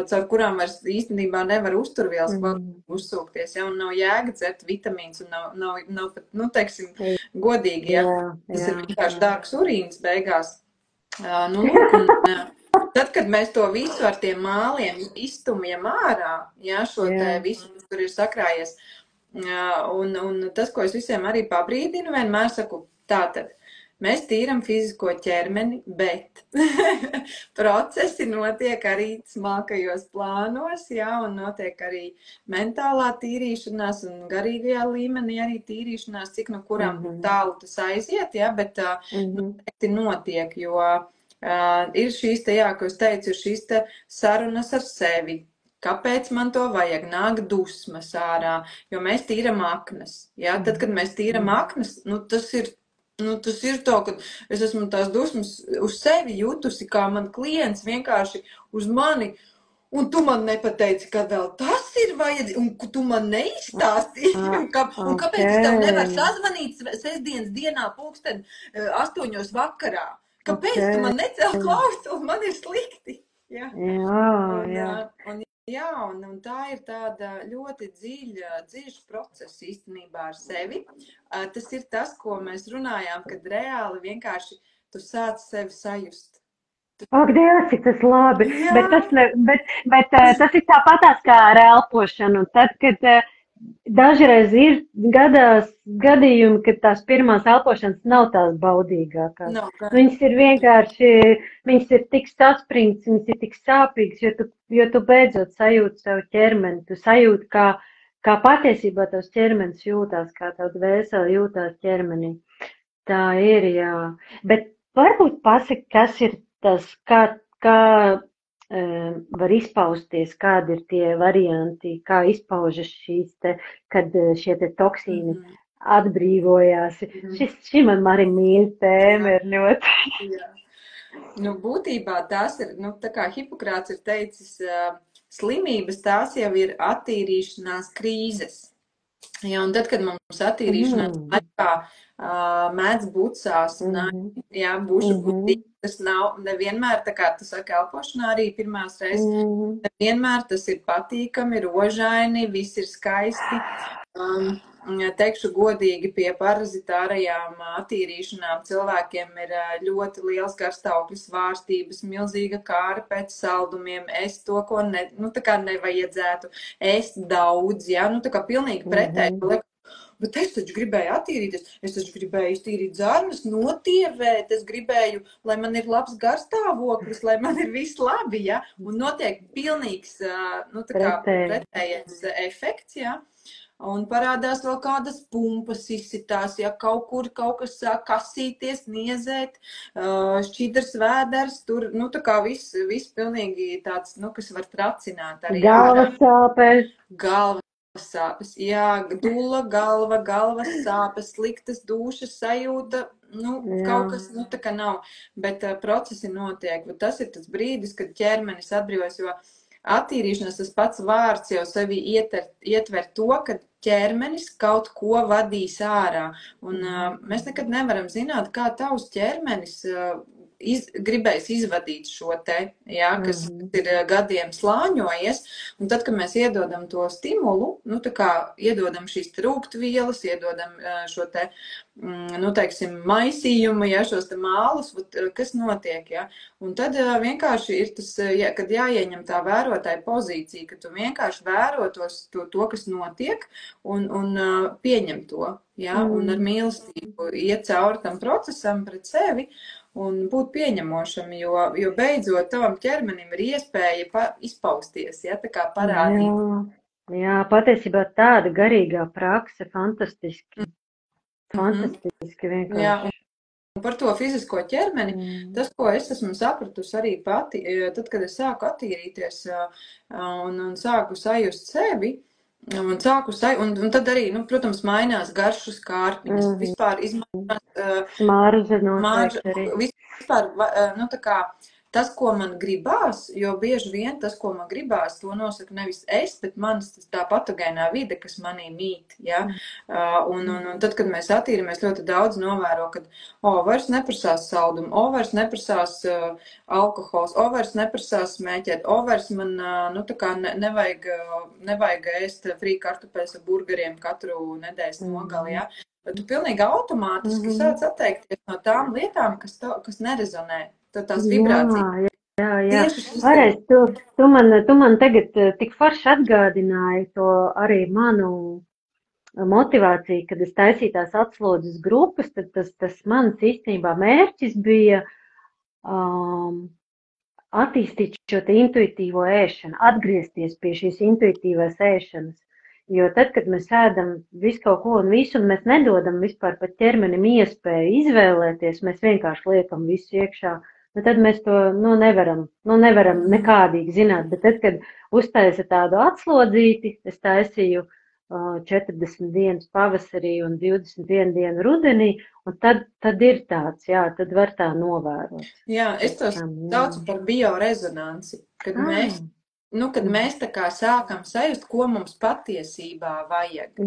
B: caur kurām vairs īstenībā nevar uzturvielas uzsūkties, ja, un nav jēga dzert vitamīns, un nav pat, nu, teiksim, godīgi, ja, tas ir vienkārši dārgs urīns beigās. Nu, tad, kad mēs to visu ar tiem māliem izstumjam ārā, ja, šo te visu, kas tur ir sakrājies, un tas, ko es visiem arī pabrīdinu, vienmēr saku, tātad, mēs tīram fizisko ķermeni, bet procesi notiek arī smalkajos plānos, jā, un notiek arī mentālā tīrīšanās un garīgajā līmenī arī tīrīšanās, cik no kurām tālu tas aiziet, jā, bet noteikti notiek, jo ir šīs te, jā, ko es teicu, ir šīs te sarunas ar sevi. Kāpēc man to vajag? Nāk dusmas ārā, jo mēs tīram aknas, jā, tad, kad mēs tīram aknas, nu, tas ir tā, ka es esmu tās dusmas uz sevi jutusi, kā man klients vienkārši uz mani, un tu man nepateici, ka vēl tas ir vajadzīgs, un tu man neizstāstīji, un kāpēc es tev nevaru sazvanīt sestdienas dienā 8:00 vakarā? Kāpēc tu man necēl klausuli, man ir slikti? Un tā ir tāda ļoti dziļš process īstenībā ar sevi. Tas ir tas, ko mēs runājām, kad reāli vienkārši tu sāc sevi sajust.
A: Ak, Dievs, cik tas labi, bet tas ir tāpatās kā ar elpošanu. Tad, kad dažreiz ir gadījumi, kad tās pirmās elpošanas nav tās baudīgākās. Viņas ir vienkārši, viņas ir tik saspringts, viņas ir tik sāpīgas, jo tu beidzot sajūti savu ķermeni, tu sajūti, kā patiesībā tavs ķermenis jūtās, kā tavu dvēseli jūtās ķermenī. Tā ir, jā. Bet varbūt pasaki, kas ir tas, kā var izpausties, kādi ir tie varianti, kā izpaužas šīs te, kad šie te toksīni atbrīvojās. Šī man arī mīļa tēma ir ļoti.
B: Nu, būtībā tās ir, nu, tā kā Hipokrāts ir teicis, slimības tās jau ir attīrīšanās krīzes. Ja, un tad, kad mums attīrīšanās laikā mēdz būt sāsināji, jā, bušu būtīgi, tas nav nevienmēr, tā kā tu saki, elpošanā arī pirmās reizes, nevienmēr tas ir patīkami, rožaini, viss ir skaisti. Teikšu godīgi, pie parazitārajām attīrīšanām cilvēkiem ir ļoti liels garstāvokļu svārstības, milzīga kāra pēc saldumiem, ēst to, ko tā kā nevajadzētu, ēst daudz, jā, nu tā kā pilnīgi pretēji. Bet es taču gribēju attīrīties, es taču gribēju iztīrīt zarnas, notievēt, es gribēju, lai man ir labs garstāvoklis, lai man ir viss labi, ja, un notiek pilnīgs, nu tā kā pretējais efekts, ja. Un parādās vēl kādas pumpas izsitās, ja kaut kur kaut kas sāk kasīties, niezēt, šķidrs vēders, tur, nu tā kā viss pilnīgi tāds, nu, kas var tracināt arī.
A: Galvas sāpes.
B: Galvas sāpes, jā, dula, galvas sāpes, sliktas dūšas sajūta, nu, kaut kas, nu, tā kā nav, bet procesi notiek, bet tas ir tas brīdis, kad ķermenis atbrīvojas, jo attīrīšanās tas pats vārds jau sevi ietver to, ka ķermenis kaut ko vadīs ārā. Un mēs nekad nevaram zināt, kā tavs ķermenis gribējis izvadīt šo te, jā, kas ir gadiem slāņojies. Un tad, kad mēs iedodam to stimulu, nu tā kā iedodam šīs rūgtvielas, iedodam šo te, nu teiksim, maisījumu, ja, šos te mālus, kas notiek, ja. Un tad vienkārši ir tas, kad jāieņem tā vērotāja pozīcija, ka tu vienkārši vēro to, kas notiek, un pieņem to, ja, un ar mīlestību iet cauri tam procesam pret sevi un būt pieņemošam, jo beidzot tavam ķermenim ir iespēja izpausties, ja, tā kā parādīt.
A: Jā, patiesībā tāda garīgā prakse, fantastiski. Fantastiski vienkārši.
B: Jā. Par to fizisko ķermeni, tas, ko es esmu sapratusi arī pati, tad, kad es sāku attīrīties un sāku sajust sevi, Un un tad arī, nu, protams, mainās garšas kārpiņas, vispār izmainās
A: Smarža
B: marža,
A: noteikti arī.
B: vispār, nu, tā kā tas, ko man gribās, jo bieži vien tas, ko man gribās, to nosaka nevis es, bet manas tā patogēnā vide, kas manī mīt, ja, un tad, kad mēs attīramies, ļoti daudz novēro, kad, vairs neprasās saldumu, vairs neprasās alkohols, vairs neprasās smēķēt, vairs man, nu, tā kā nevajag ēst frī kartupeļus ar burgeriem katru nedēļas nogali, ja. Tu pilnīgi automātiski sāc atteikties no tām lietām, kas nerezonē. Tās vibrācijas.
A: Jā. Pareiz, tu man tagad tik forši atgādināji to arī manu motivāciju, kad es taisīju tās atslodzes grupas, tad tas mans īstenībā mērķis bija attīstīt šo te intuitīvo ēšanu, atgriezties pie šīs intuitīvās ēšanas. Jo tad, kad mēs ēdam visu kaut ko un visu, un mēs nedodam vispār pat ķermenim iespēju izvēlēties, mēs vienkārši liekam visu iekšā, bet tad mēs to nevaram nekādīgi zināt. Bet tad, kad uztaisa tādu atslodzīti, es taisīju 40 dienas pavasarī un 21 dienu rudenī, un tad ir tāds, jā, tad var tā novērot.
B: Jā, es to saucu par biorezonanci, kad mēs tā kā sākam sajust, ko mums patiesībā vajag.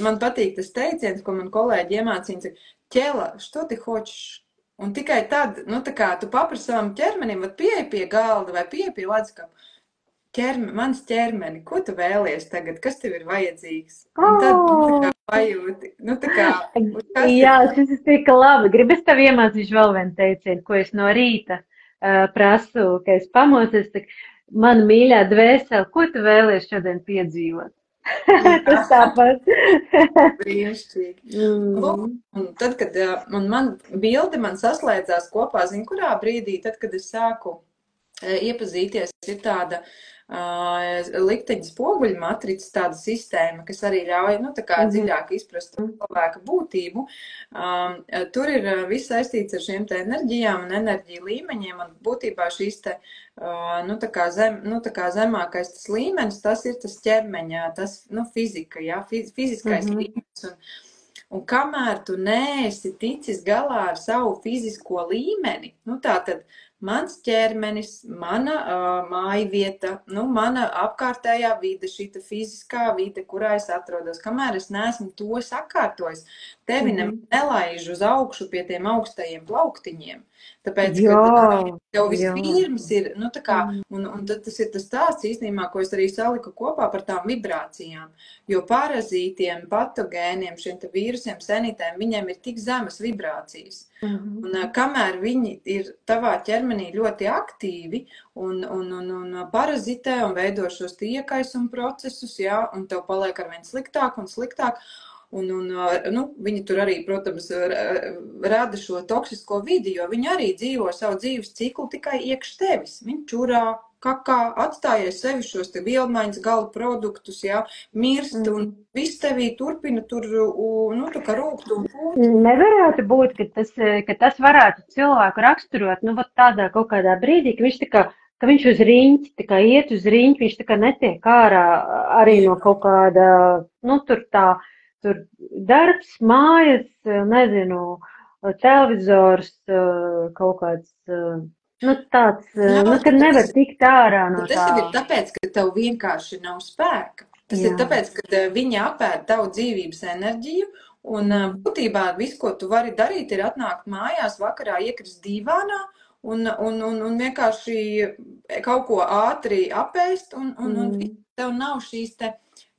B: Man patīk tas teiciens, ko man kolēģi iemācīja, ķela, što ti hoćeš? Un tikai tad, nu tā kā tu paprasti savam ķermenim, pieeja pie galda vai pieeja pie ledskapa. Mans ķermeni, ko tu vēlies tagad? Kas tev ir vajadzīgs? Un tad tu tā kā pajūti. Nu tā kā...
A: Jā, šis ir tik labi. Gribas tev iemācīšu vēl vienu teicienu, ko es no rīta prasu, ka es pamosies. Man mīļā dvēsele, ko tu vēlies šodien piedzīvot? Tas tāpat.
B: Brīnišķīgi. Un tad, kad bilde man saslēdzās kopā, zinu, kurā brīdī, tad, kad es sāku iepazīties, ir tāda likteņa spoguļu matrica, tāda sistēma, kas arī ļauj, nu, tā kā dziļāk izprast cilvēka būtību. Tur ir viss saistīts ar šiem te enerģijām un enerģiju līmeņiem, un būtībā šīs te, nu, tā kā zemākais tas līmenis, tas ir tas ķermeņa, tas, nu, fizika, jā, fiziskais līmenis, un kamēr tu neesi ticis galā ar savu fizisko līmeni, nu, tātad, mans ķermenis, mana mājvieta, nu, mana apkārtējā vide, šita fiziskā vide, kurā es atrodos, kamēr es neesmu to sakārtojis, tevi nelaiž uz augšu pie tiem augstajiem plauktiņiem. Tāpēc, ka tev vispirms ir, nu, tā kā, un tad tas ir tas stāsts īstenībā, ko es arī saliku kopā par tām vibrācijām, jo parazītiem, patogēniem, šiem te vīrusiem, senītēm, viņiem ir tik zemas vibrācijas. Un kamēr viņi ir tavā ķermenī ļoti aktīvi un parazitē un veido šos iekaisuma procesus, jā, un tev paliek arvien sliktāk un sliktāk, nu, viņi tur arī, protams, rada šo toksisko vidi, jo viņi arī dzīvo savu dzīves ciklu tikai iekš tevis. Viņi čurā, kakā, atstājies sevi šos te vielmaiņas gala produktus, jā, mirst, un viss tevī turpina tur, nu, tā kā rūkt un pūt.
A: Nevarētu būt, ka tas varētu cilvēku raksturot, nu, tādā kaut kādā brīdī, ka viņš tā kā, ka viņš uz riņķi, tā kā iet uz riņķi, viņš tā kā netiek ārā arī no kaut kāda, nu, tur darbs, mājas, nezinu, televizors, kaut kāds, nu, tāds, nu, kad nevar tikt ārā no tā.
B: Tas jau ir tāpēc, ka tev vienkārši nav spēka. Tas ir tāpēc, ka viņi apēd tavu dzīvības enerģiju, un būtībā viss, ko tu vari darīt, ir atnākt mājās, vakarā iekrist dīvānā, un vienkārši kaut ko ātri apēst, un tev nav šīs te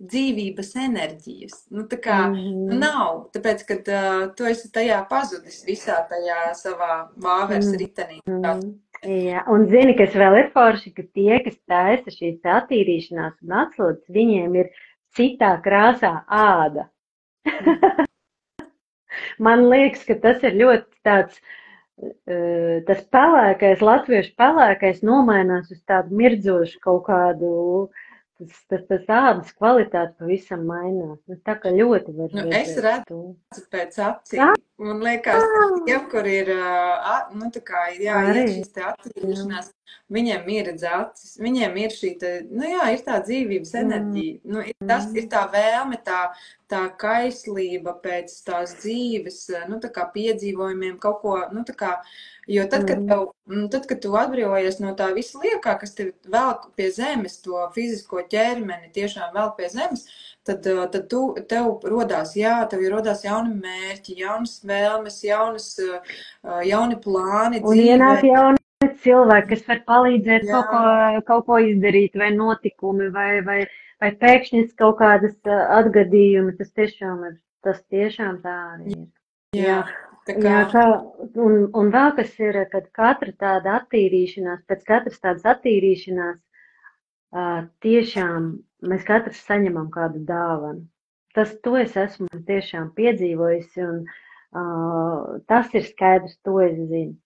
B: dzīvības enerģijas. Nu, tā kā nav, tāpēc, ka tu esi tajā pazudis visā tajā savā vāveres ritenī.
A: Jā, un zini, kas vēl ir forši, ka tie, kas taisa šīs attīrīšanās un atslodzes, viņiem ir citā krāsā āda. Man liekas, ka tas ir ļoti tāds, tas pelēkais, latviešu pelēkais nomainās uz tādu mirdzošu kaut kādu, tas ādas kvalitāte pavisam mainās. Nu, tā kā ļoti var redzēt.
B: Es redzu pēc acīm. Man liekas, tiem, kur ir, nu, tā kā ir jāiet šīs te attīrīšanās viņiem mirdz acis, viņiem ir šī, nu jā, ir tā dzīvības enerģija, nu, tas ir tā vēlme, tā kaislība pēc tās dzīves, nu, tā kā piedzīvojumiem kaut ko, nu, tā kā, jo tad, kad tu atbrīvojies no tā visa liekā, kas tev velk pie zemes, to fizisko ķermeni tiešām velk pie zemes, tad tev rodās, tev ir rodās jauni mērķi, jaunas vēlmes, jauni plāni
A: un
B: dzīvē.
A: ienāk jauni cilvēki, kas var palīdzēt kaut ko izdarīt, vai notikumi, vai pēkšņas kaut kādas atgadījumi. Tas tiešām tā arī ir.
B: Jā,
A: un vēl kas ir, kad katra tāda attīrīšanās, pēc katras tādas attīrīšanās, tiešām mēs katrs saņemam kādu dāvanu. To es esmu tiešām piedzīvojusi, un tas ir skaidrs, to es zinu.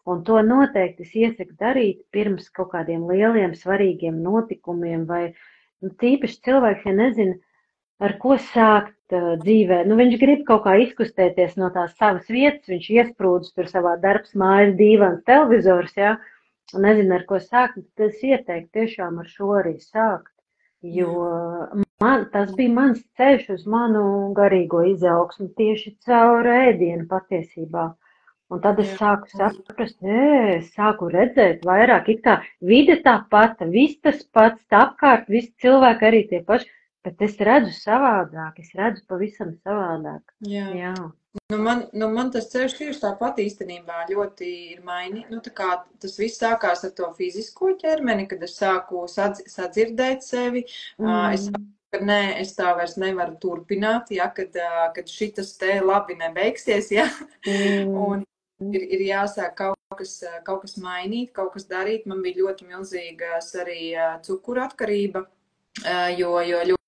A: Un to noteikti es iesaku darīt pirms kaut kādiem lieliem, svarīgiem notikumiem, vai tīpaši cilvēks, ja nezina, ar ko sākt dzīvē. Nu, viņš grib kaut kā izkustēties no tās savas vietas, viņš iesprūdus tur savā darbs, mājas, dīvans, televizors, jā, un nezina, ar ko sākt. Tad es ieteiktu tiešām ar šo arī sākt, jo tas bija mans ceļš uz manu garīgo izaugsmu tieši caur ēdienu patiesībā. Un tad es sāku saprast, es sāku redzēt vairāk, it kā vide tā pata, viss tas pats, apkārt, visi cilvēki arī tie paši, bet es redzu savādāk, es redzu pavisam savādāk. Jā.
B: Nu, man tas ceļš tieši tāpat īstenībā ļoti ir mainīgs. Nu, tā kā tas viss sākās ar to fizisko ķermeni, kad es sāku sadzirdēt sevi, es saku, ka nē, es tā vairs nevaru turpināt, ja, kad šitas te labi nebeigsies, ja. Un ir jāsāk kaut kas mainīt, kaut kas darīt. Man bija ļoti milzīgas arī cukura atkarība, jo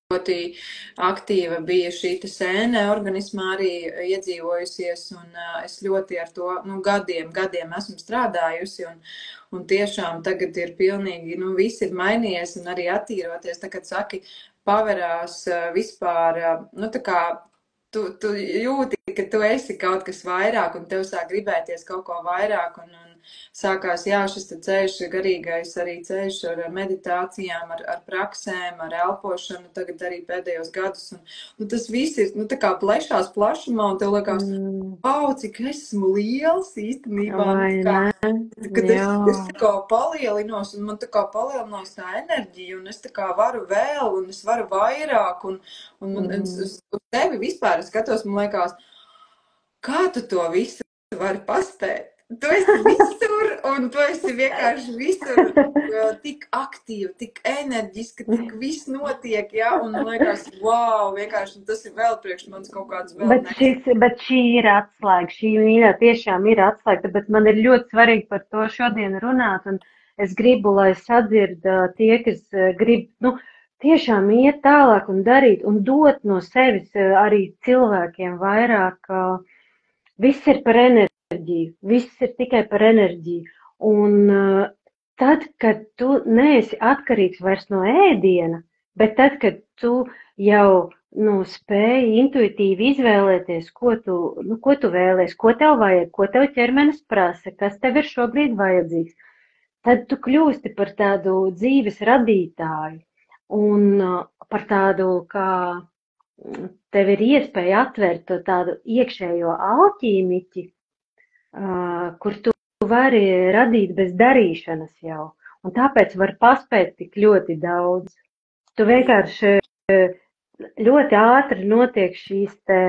B: ļoti aktīva bija šī sēne organismā arī iedzīvojusies, un es ļoti ar to gadiem esmu strādājusi, un tiešām tagad ir pilnīgi, viss ir mainījies, un arī attīroties, tā, kad saki, paverās vispār, tā kā tu jūti, ka tu esi kaut kas vairāk, un tev sāk gribēties kaut ko vairāk, un sākās, šis ceļš, garīgais arī ceļš ar meditācijām, ar praksēm, ar elpošanu, tagad arī pēdējos gadus, un tas viss ir, tā kā plešās plašumā, un tev liekas, cik esmu liels īstenībā, kad es tā kā palielinos, un man tā kā palielinās tā enerģija, un es tā kā varu vēl, un es varu vairāk, un uz tevi vispār es skatos, man liekas, kā tu to visu vari paspēt? Tu esi visur, un tu esi vienkārši visur tik aktīvi, tik enerģiski, tik viss notiek, un man liekas, wow, vienkārši tas ir vēl priekš manis kaut kāds vēl
A: Bet šī ir atslēga, šī mīļā tiešām ir atslēga, tāpēc man ir ļoti svarīgi par to šodien runāt, un es gribu, lai sadzird tie, kas grib, tiešām iet tālāk un darīt, un dot no sevis arī cilvēkiem vairāk, viss ir par enerģiju. Viss ir tikai par enerģiju. Un tad, kad tu neesi atkarīgs vairs no ēdiena, bet tad, kad tu jau spēji intuitīvi izvēlēties, ko tu vēlies, ko tev vajag, ko tev ķermenis prasa, kas tev ir šobrīd vajadzīgs, tad tu kļūsti par tādu dzīves radītāju un par tādu, kā tev ir iespēja atvērt to tādu iekšējo alķīmiķi, kur tu vari radīt bez darīšanas jau, un tāpēc var paspēt tik ļoti daudz. Tu vienkārši ļoti ātri notiek šīs te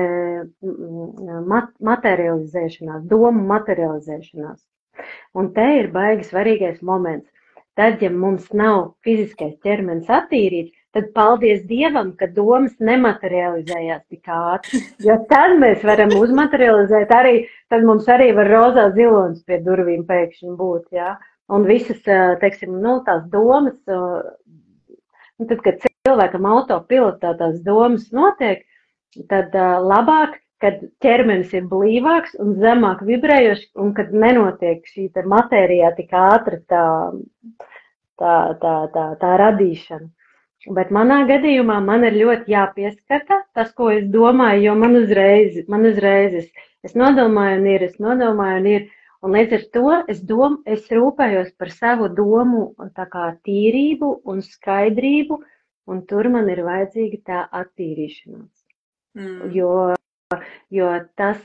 A: materializēšanās, domu materializēšanās. Un te ir baigi svarīgais moments. Tad, ja mums nav fiziskais ķermenis attīrīts, tad paldies Dievam, ka domas nematerializējās tik ātri. Jo tad mēs varam uzmaterializēt arī, tad mums arī var rozā zilonis pie durvīm pēkšņi būt, jā. Un visas, teiksim, tās domas, tad, kad cilvēkam autopilotā tās domas notiek, tad labāk, kad ķermenis ir blīvāks un zemāk vibrējošs, un kad nenotiek šī te matērijā tik ātri tā radīšana. Bet manā gadījumā man ir ļoti jāpieskata tas, ko es domāju, jo man uzreiz es nodomāju un ir, Un līdz ar to es rūpējos par savu domu tā kā tīrību un skaidrību, un tur man ir vajadzīga tā attīrīšanās. Jo tas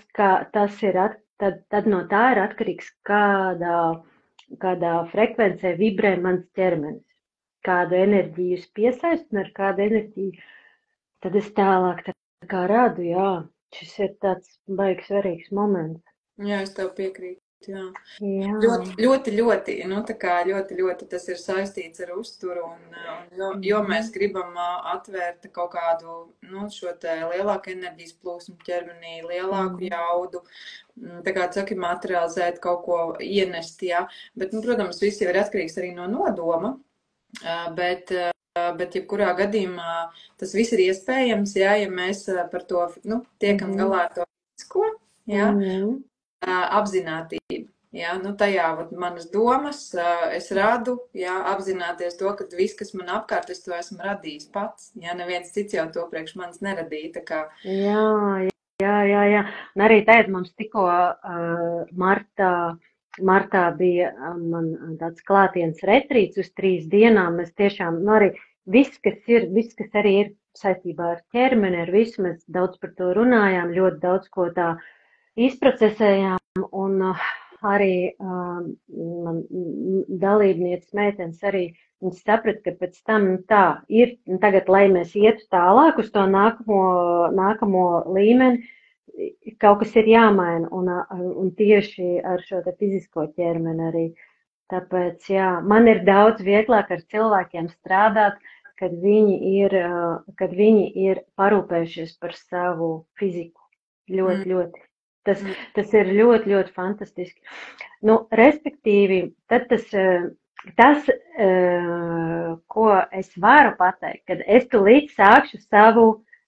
A: ir, tad no tā ir atkarīgs, kādā frekvencē vibrē mans ķermenis, kādu enerģiju es piesaistu un ar kādu enerģiju tad es tālāk tā kā radu, jā, šis ir tāds baigs svarīgs moments.
B: Jā, es tev piekrītu. Jā.
A: Jā.
B: Ļoti, nu tā kā ļoti tas ir saistīts ar uzturu jo mēs gribam atvērt kaut kādu, nu, šo te lielāku enerģijas plūsmu ķermenī, lielāku jaudu, tā kā, saki, materializēt kaut ko ienest, jā, bet, nu, protams, viss jau ir atkarīgs arī no nodoma, bet jebkurā gadījumā tas viss ir iespējams, jā, ja mēs par to, nu, tiekam galā ar to fizisko, jā, apzinātību. Jā, nu tajā manas domas, es radu, jā, apzināties to, ka viss, kas man apkārt, es to esmu radījis pats. Jā, neviens cits jau to priekš manis neradīja. Tā kā...
A: Jā. Un arī tagad mums tikko martā bija man tāds klātienes retrīts uz 3 dienām. Mēs tiešām, nu arī viss, kas arī ir saistībā ar ķermeni, ar visu, mēs daudz par to runājām, ļoti daudz ko tā izprocesējām, un arī man dalībnieces meitenes arī viņas saprata, ka pēc tam tā ir, tagad, lai mēs ietu tālāk uz to nākamo līmeni, kaut kas ir jāmaina, un tieši ar šo te fizisko ķermeni arī. Tāpēc, jā, man ir daudz vieglāk ar cilvēkiem strādāt, kad viņi ir parūpējušies par savu fiziku. Ļoti. Tas ir ļoti fantastiski. Nu, respektīvi, tad tas, ko es varu pateikt, kad es tulīt sākšu savu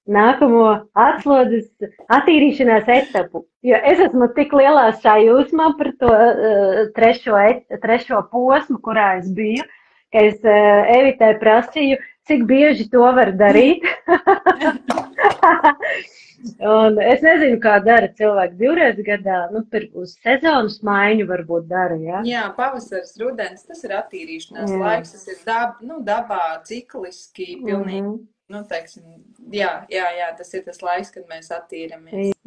A: nākamo atslodzes attīrīšanās etapu. Jo es esmu tik lielā sajūsmā par to trešo posmu, kurā es biju, ka es Evitai prasīju, cik bieži to var darīt. Un es nezinu, kā dara cilvēki 2 reizes gadā, nu, uz sezonas maiņu varbūt dara, jā?
B: Jā, pavasaris, rudens, tas ir attīrīšanās laiks, tas ir dabā, cikliski, pilnīgi, nu, teiksim, jā, tas ir tas laiks, kad mēs attīramies.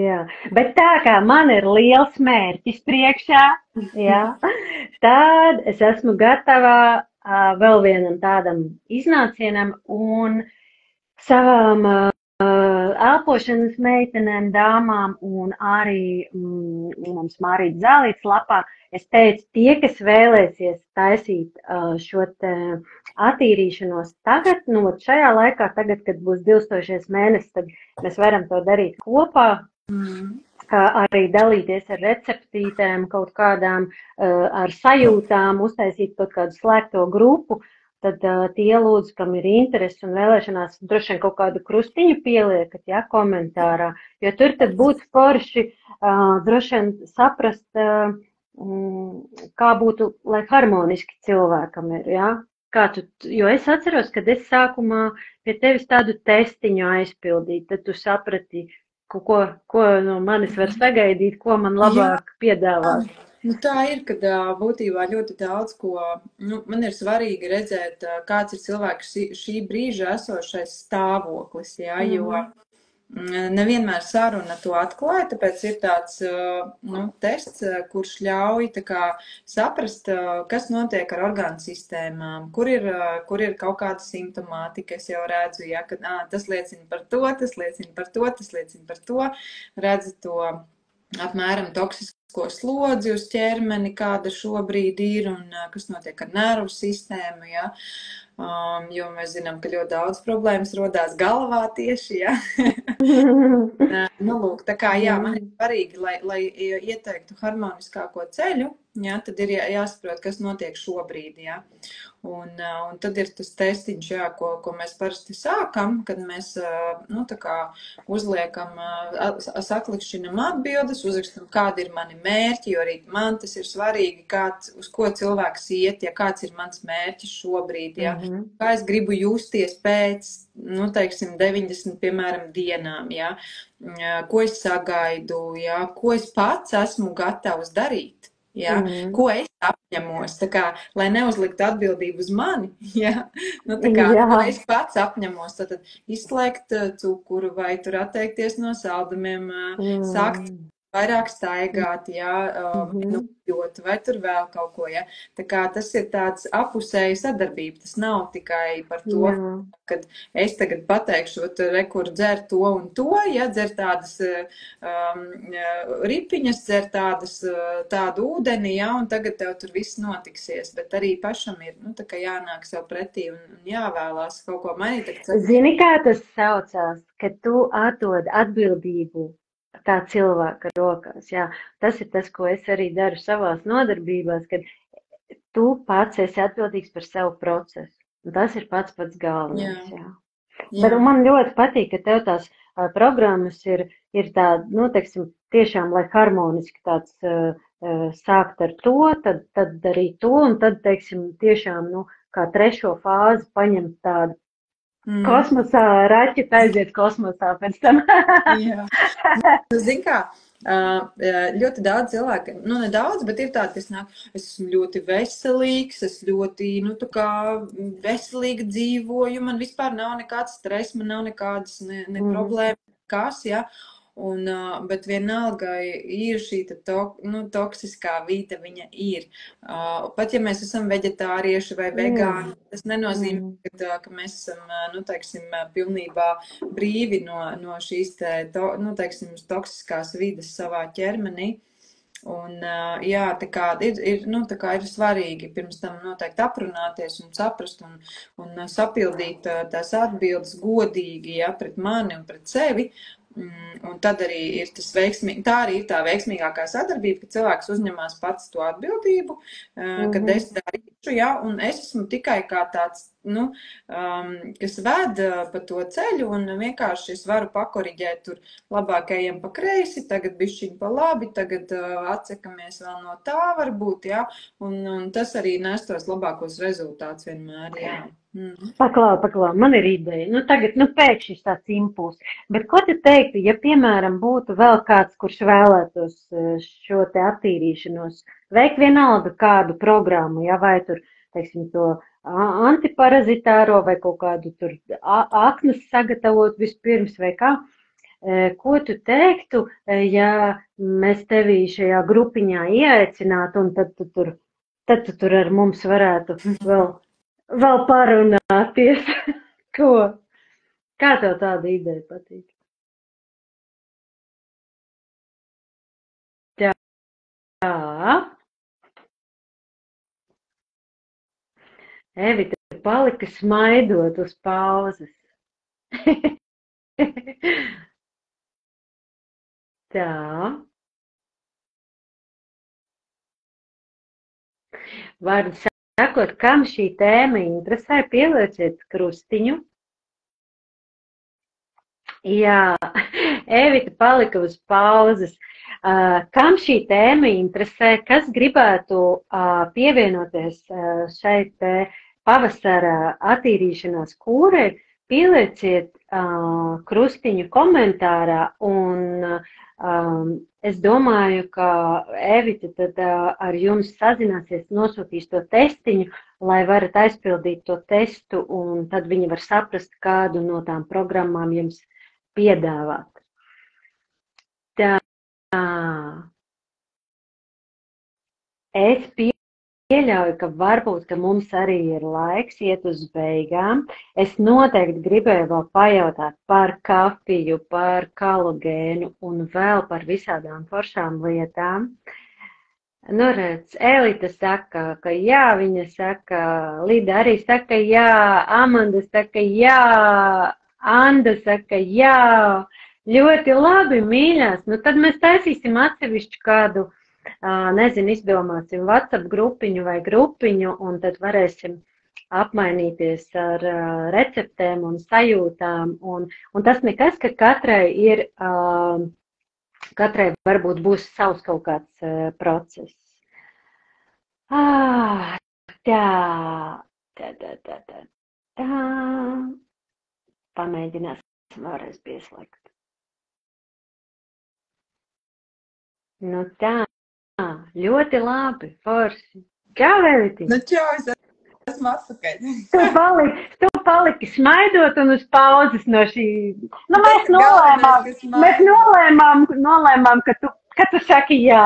A: Jā, bet tā kā man ir liels mērķis priekšā, jā, tad es esmu gatava vēl vienam tādam iznācienam un savām elpošanas meitenēm, dāmām un arī mums Mārīt Zālītes lapā. Es teicu, tie, kas vēlēsies taisīt šo te attīrīšanos tagad, nu, šajā laikā, tagad, kad būs 2000. mēnesis, tad mēs varam to darīt kopā. Arī dalīties ar receptītēm, kaut kādām, ar sajūtām, uztaisīt kaut kādu slēgto grupu. Tad tie lūdzu, kam ir interesi un vēlēšanās, droši vien kaut kādu krustiņu pieliekat, jā, komentārā, jo tur tad būtu forši droši vien saprast, kā būtu, lai harmoniski cilvēkam ir, jā. Jo es atceros, kad es sākumā pie tevis tādu testiņu aizpildīju, tad tu saprati, ko no manis var sagaidīt, ko man labāk piedāvāt.
B: Nu, tā ir, kad būtībā ļoti daudz, ko, nu, man ir svarīgi redzēt, kāds ir cilvēks šī brīža esošais stāvoklis, jā, jo nevienmēr saruna to atklāja, tāpēc ir tāds, nu, tests, kurš ļauj tā kā saprast, kas notiek ar orgānu sistēmām, kur ir kaut kāda simptomātika, es jau redzu, jā, ka tas liecina par to, tas liecina par to, tas liecina par to, redzu to apmēram toksisko slodzi uz ķermeni, kāda šobrīd ir un kas notiek ar nervu sistēmu, ja? Jo mēs zinām, ka ļoti daudz problēmas rodās galvā tieši, ja? Nu, lūk, tā kā, jā, man ir svarīgi, lai ieteiktu harmoniskāko ceļu, jā, tad ir jāsaprot, kas notiek šobrīd, jā. Un tad ir tas testiņš, jā, ko mēs parasti sākam, kad mēs, nu, tā kā uzliekam, saklikšķinam atbildes, uzrakstam, kādi ir mani mērķi, jo arī man tas ir svarīgi, uz ko cilvēks iet, ja kāds ir mans mērķis šobrīd, jā. kā es gribu justies pēc, nu, teiksim, 90, piemēram, dienām, ja? Ko es sagaidu, ja? Ko es pats esmu gatavs darīt. Ja? Ko es apņemos, tā kā, lai neuzliktu atbildību uz mani, ja? Nu, tā kā, ko es pats apņemos, tad izslēgt cukuru vai tur atteikties no saldumiem, sākt vairāk staigāt, ja, nojot, vai tur vēl kaut ko, ja. Tā kā tas ir tāds apusēja sadarbība, tas nav tikai par to, kad es tagad pateikšu, rekur dzer to un to, ja, dzer tādas ripiņas, dzer tādu ūdeni, ja, un tagad tev tur viss notiksies, bet arī pašam ir, nu, tā kā jānāk sev pretī un jāvēlās kaut ko mainīt.
A: Zini, kā tas saucās, ka tu atdod atbildību tā cilvēka rokās, jā. Tas ir tas, ko es arī daru savās nodarbībās, kad tu pats esi atbildīgs par savu procesu. Un tas ir pats galvenais, jā. Bet man ļoti patīk, ka tev tās programmas ir tā, nu, teiksim, tiešām, lai harmoniski tāds sākt ar to, tad darīt to, un tad, teiksim, tiešām, nu, kā trešo fāzi paņemt tādu kosmosā, raķet aiziet kosmosā pēc tam.
B: Jā. Zini kā, ļoti daudz cilvēku, nu nedaudz, bet ir tādi, kas nāk, es esmu ļoti veselīgs, es ļoti, nu tā kā veselīgi dzīvoju, man vispār nav nekāds stress, man nav nekādas ne problēma, kas, ja. Bet vienalga ir šī toksiskā vīta, viņa ir. Pat ja mēs esam veģetārieši vai vegāni, tas nenozīmē, ka mēs esam, nu, teiksim, pilnībā brīvi no šīs toksiskās vides savā ķermenī. Un, jā, tā kā ir svarīgi pirms tam noteikti aprunāties un saprast un sapildīt tās atbildes godīgi, ja, pret mani un pret sevi. Un tad arī ir tas tā arī ir tā veiksmīgākā sadarbība, ka cilvēks uzņemās pats to atbildību, kad es darīšu, ja, un es esmu tikai kā tāds, nu, kas ved pa to ceļu, un vienkārši es varu pakoriģēt tur labāk ejam pa kreisi, tagad bišķiņ pa labi, tagad atsekamies vēl no tā varbūt, ja, un tas arī nes tos labākos rezultātus vienmēr, jā.
A: Paklā, man ir ideja. Nu, tagad, pēkšņi tāds impuls. Bet ko tu teiktu, ja, piemēram, būtu vēl kāds, kurš vēlētos šo te attīrīšanos, veikt vienalga kādu programmu, ja, vai tur, teiksim, to antiparazitāro vai kaut kādu tur aknas sagatavot vispirms vai kā. Ko tu teiktu, ja mēs tevī šajā grupiņā ieaicinātu, un tad tu tur ar mums varētu vēl parunāties. Ko? Kā tev tāda ideja patīk? Jā. Evita palika smaidot uz pauzes. Tā. Vārdu sakot, kam šī tēma interesē, pielieciet krustiņu. Jā, Evita palika uz pauzes. Kam šī tēma interesē, kas gribētu pievienoties šai te pavasara attīrīšanās kūrei, pielieciet krustiņu komentārā, un es domāju, ka Evita tad ar jums sazināsies, nosūtīs to testiņu, lai varat aizpildīt to testu, un tad viņi var saprast, kādu no tām programmām jums piedāvāt. Tā. Es pieļauju, ka varbūt, ka mums arī ir laiks iet uz beigām. Es noteikti gribēju vēl pajautāt par kafiju, par kolagēnu un vēl par visādām foršām lietām. Nu, redz, Elita saka, ka jā, viņa saka, Lida arī saka jā, Amanda saka jā, Anda saka jā. Ļoti labi, mīļās. Nu, tad mēs taisīsim atsevišķu kādu, nezinu, izdomāsim WhatsApp grupiņu vai grupiņu, un tad varēsim apmainīties ar receptēm un sajūtām. Un tas nekas, ka katrai varbūt būs savs kaut kāds process. Tā. Tā, pamēģināsim vēlreiz pieslēgt. Nu tā, ļoti labi, forši. Čau, Eviti!
B: Nu, čau, es esmu atpakaļ.
A: Tu paliki smaidot un uz pauzes no šī. Nu, mēs nolēmām, ka tu saki jā.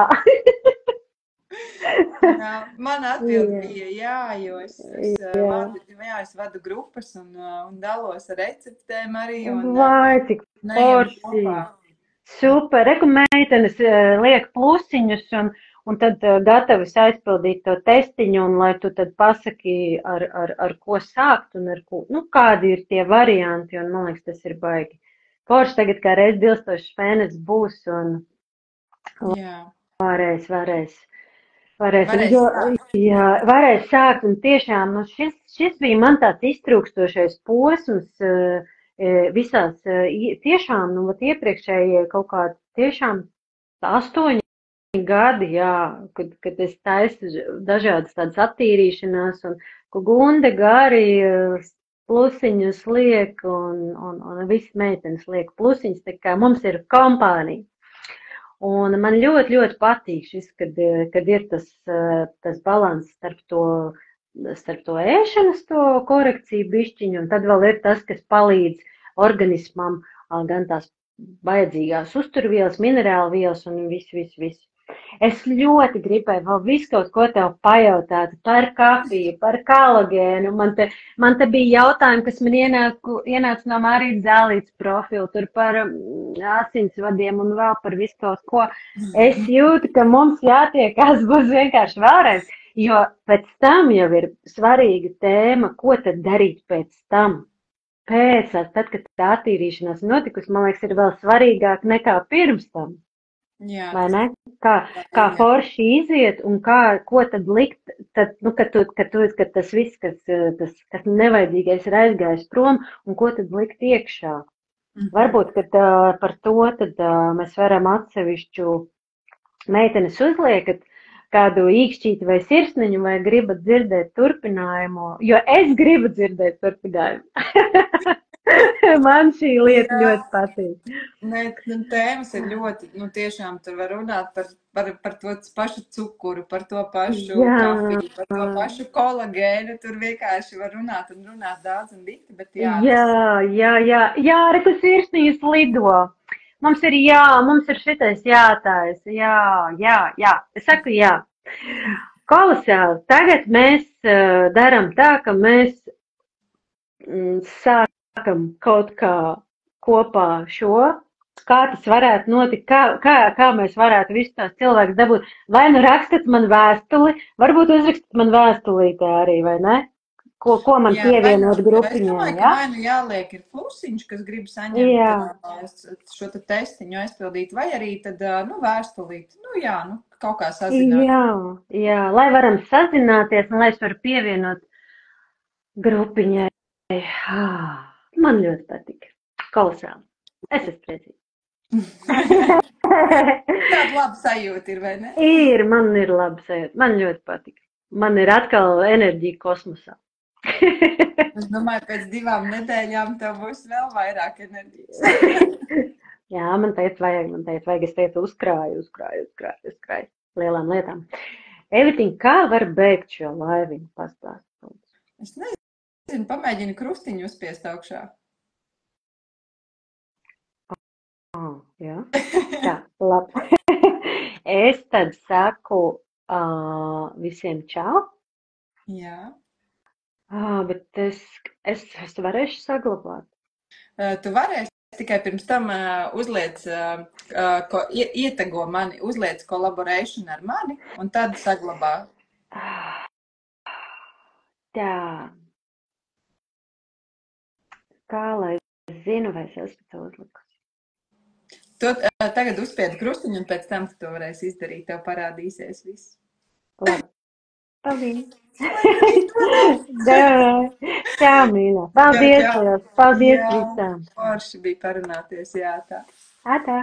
B: Jā, man atbildi bija jā, jo es vadu grupas un dalos ar receptēm arī.
A: Vai, cik forši. Super, reku meitenes liek plusiņus un tad gatavas aizpildīt to testiņu, un lai tu tad pasaki, ar ko sākt un ar ko, nu, kādi ir tie varianti, un man liekas, tas ir baigi. Forši tagad kā reiz bilstošs fēnes būs, un varēs sākt, un tiešām, nu, šis bija man tāds iztrūkstošais posms, visās, tiešām, nu, iepriekšējie kaut kā tiešām 8 gadi, jā, kad es taisu dažādas tādas attīrīšanās, un ko Gunde Gari plusiņus liek, un visas meitenes liek plusiņus, tā kā mums ir kompānija. Un man ļoti, ļoti patīk šis, kad ir tas balans starp to ēšanas, to korekciju bišķiņu, un tad vēl ir tas, kas palīdz organismam gan tās vajadzīgās uzturvielas, minerālu vielas un viss. Es ļoti gribēju vēl visu kaut ko tev pajautāt par kafiju, par kolagēnu. Man te bija jautājumi, kas man ienāca no Mārijas Zālītes profila, tur par asinsvadiem un vēl par visu kaut ko. Es jūtu, ka mums jātiekās būs vienkārši vēlreiz, jo pēc tam jau ir svarīga tēma, ko tad darīt pēc tam. Tad, kad tā attīrīšanās notikusi, man liekas, ir vēl svarīgāk nekā pirms tam.
B: Jā,
A: vai ne? Kā forši iziet un ko tad likt, tad, nu, kad tas viss, kas nevajadzīgais ir aizgājis prom, un ko tad likt iekšā. Varbūt, kad par to tad mēs varam atsevišķu meitenes uzliekat kādu īkšķīti vai sirsniņu, vai gribat dzirdēt turpinājumu, jo es gribu dzirdēt turpinājumu. Man šī lieta ļoti patīk.
B: Tēmas ir ļoti, tiešām tur var runāt par to pašu cukuru, par to pašu kafiju, par to pašu kolagēnu. Tur vienkārši var runāt un runāt daudz un dikti, bet jā. Jā, re, tu sirsnīs lido. Mums ir šitais jātājas. Jā. Es saku jā. Kolosāli. Tagad mēs daram tā, ka mēs sākam kaut kā kopā šo, kā tas varētu notikt, kā mēs varētu visus tās cilvēkus dabūt. Vai nu rakstat man vēstuli, varbūt uzrakstat man vēstulītē arī, vai ne? Ko man pievienot grupiņā, jā? Vai nu jāliek ir plusiņš, kas grib saņemt šo testiņu aizpildīt, vai arī tad, vēstulīt, kaut kā sazināt.
A: Jā, lai varam sazināties un lai es varu pievienot grupiņai. Man ļoti patīk. Kolosāli. Es esmu priecīga.
B: Tāda laba sajūta ir, vai ne?
A: Man ir laba sajūta. Man ļoti patīk. Man ir atkal enerģija kosmosā.
B: Es domāju, pēc 2 nedēļām tev būs vēl vairāk enerģijas.
A: Jā, man tagad vajag. Es tagad uzkrāju lielām lietām. Evitiņ, kā var beigt šo laiviņu pastāstīt?
B: Es nezinu, pamēģini krustiņu uzspiest augšā.
A: Jā, tā, labi. Es tad saku visiem čau.
B: Jā.
A: Bet es varēšu saglabāt.
B: Tu varēsi, tikai pirms tam uzliec, ietego mani, uzliec collaboration ar mani, un tad saglabā.
A: Tā. Kā lai es zinu, vai es esmu to uzlikusi?
B: Tu tagad uzspiedi krustiņu, un pēc tam tu varēsi izdarīt, tev parādīsies viss.
A: Labi. Paldies. Čau, mīļā. Paldies visām.
B: Forši bija parunāties, jā tā.
A: Atā.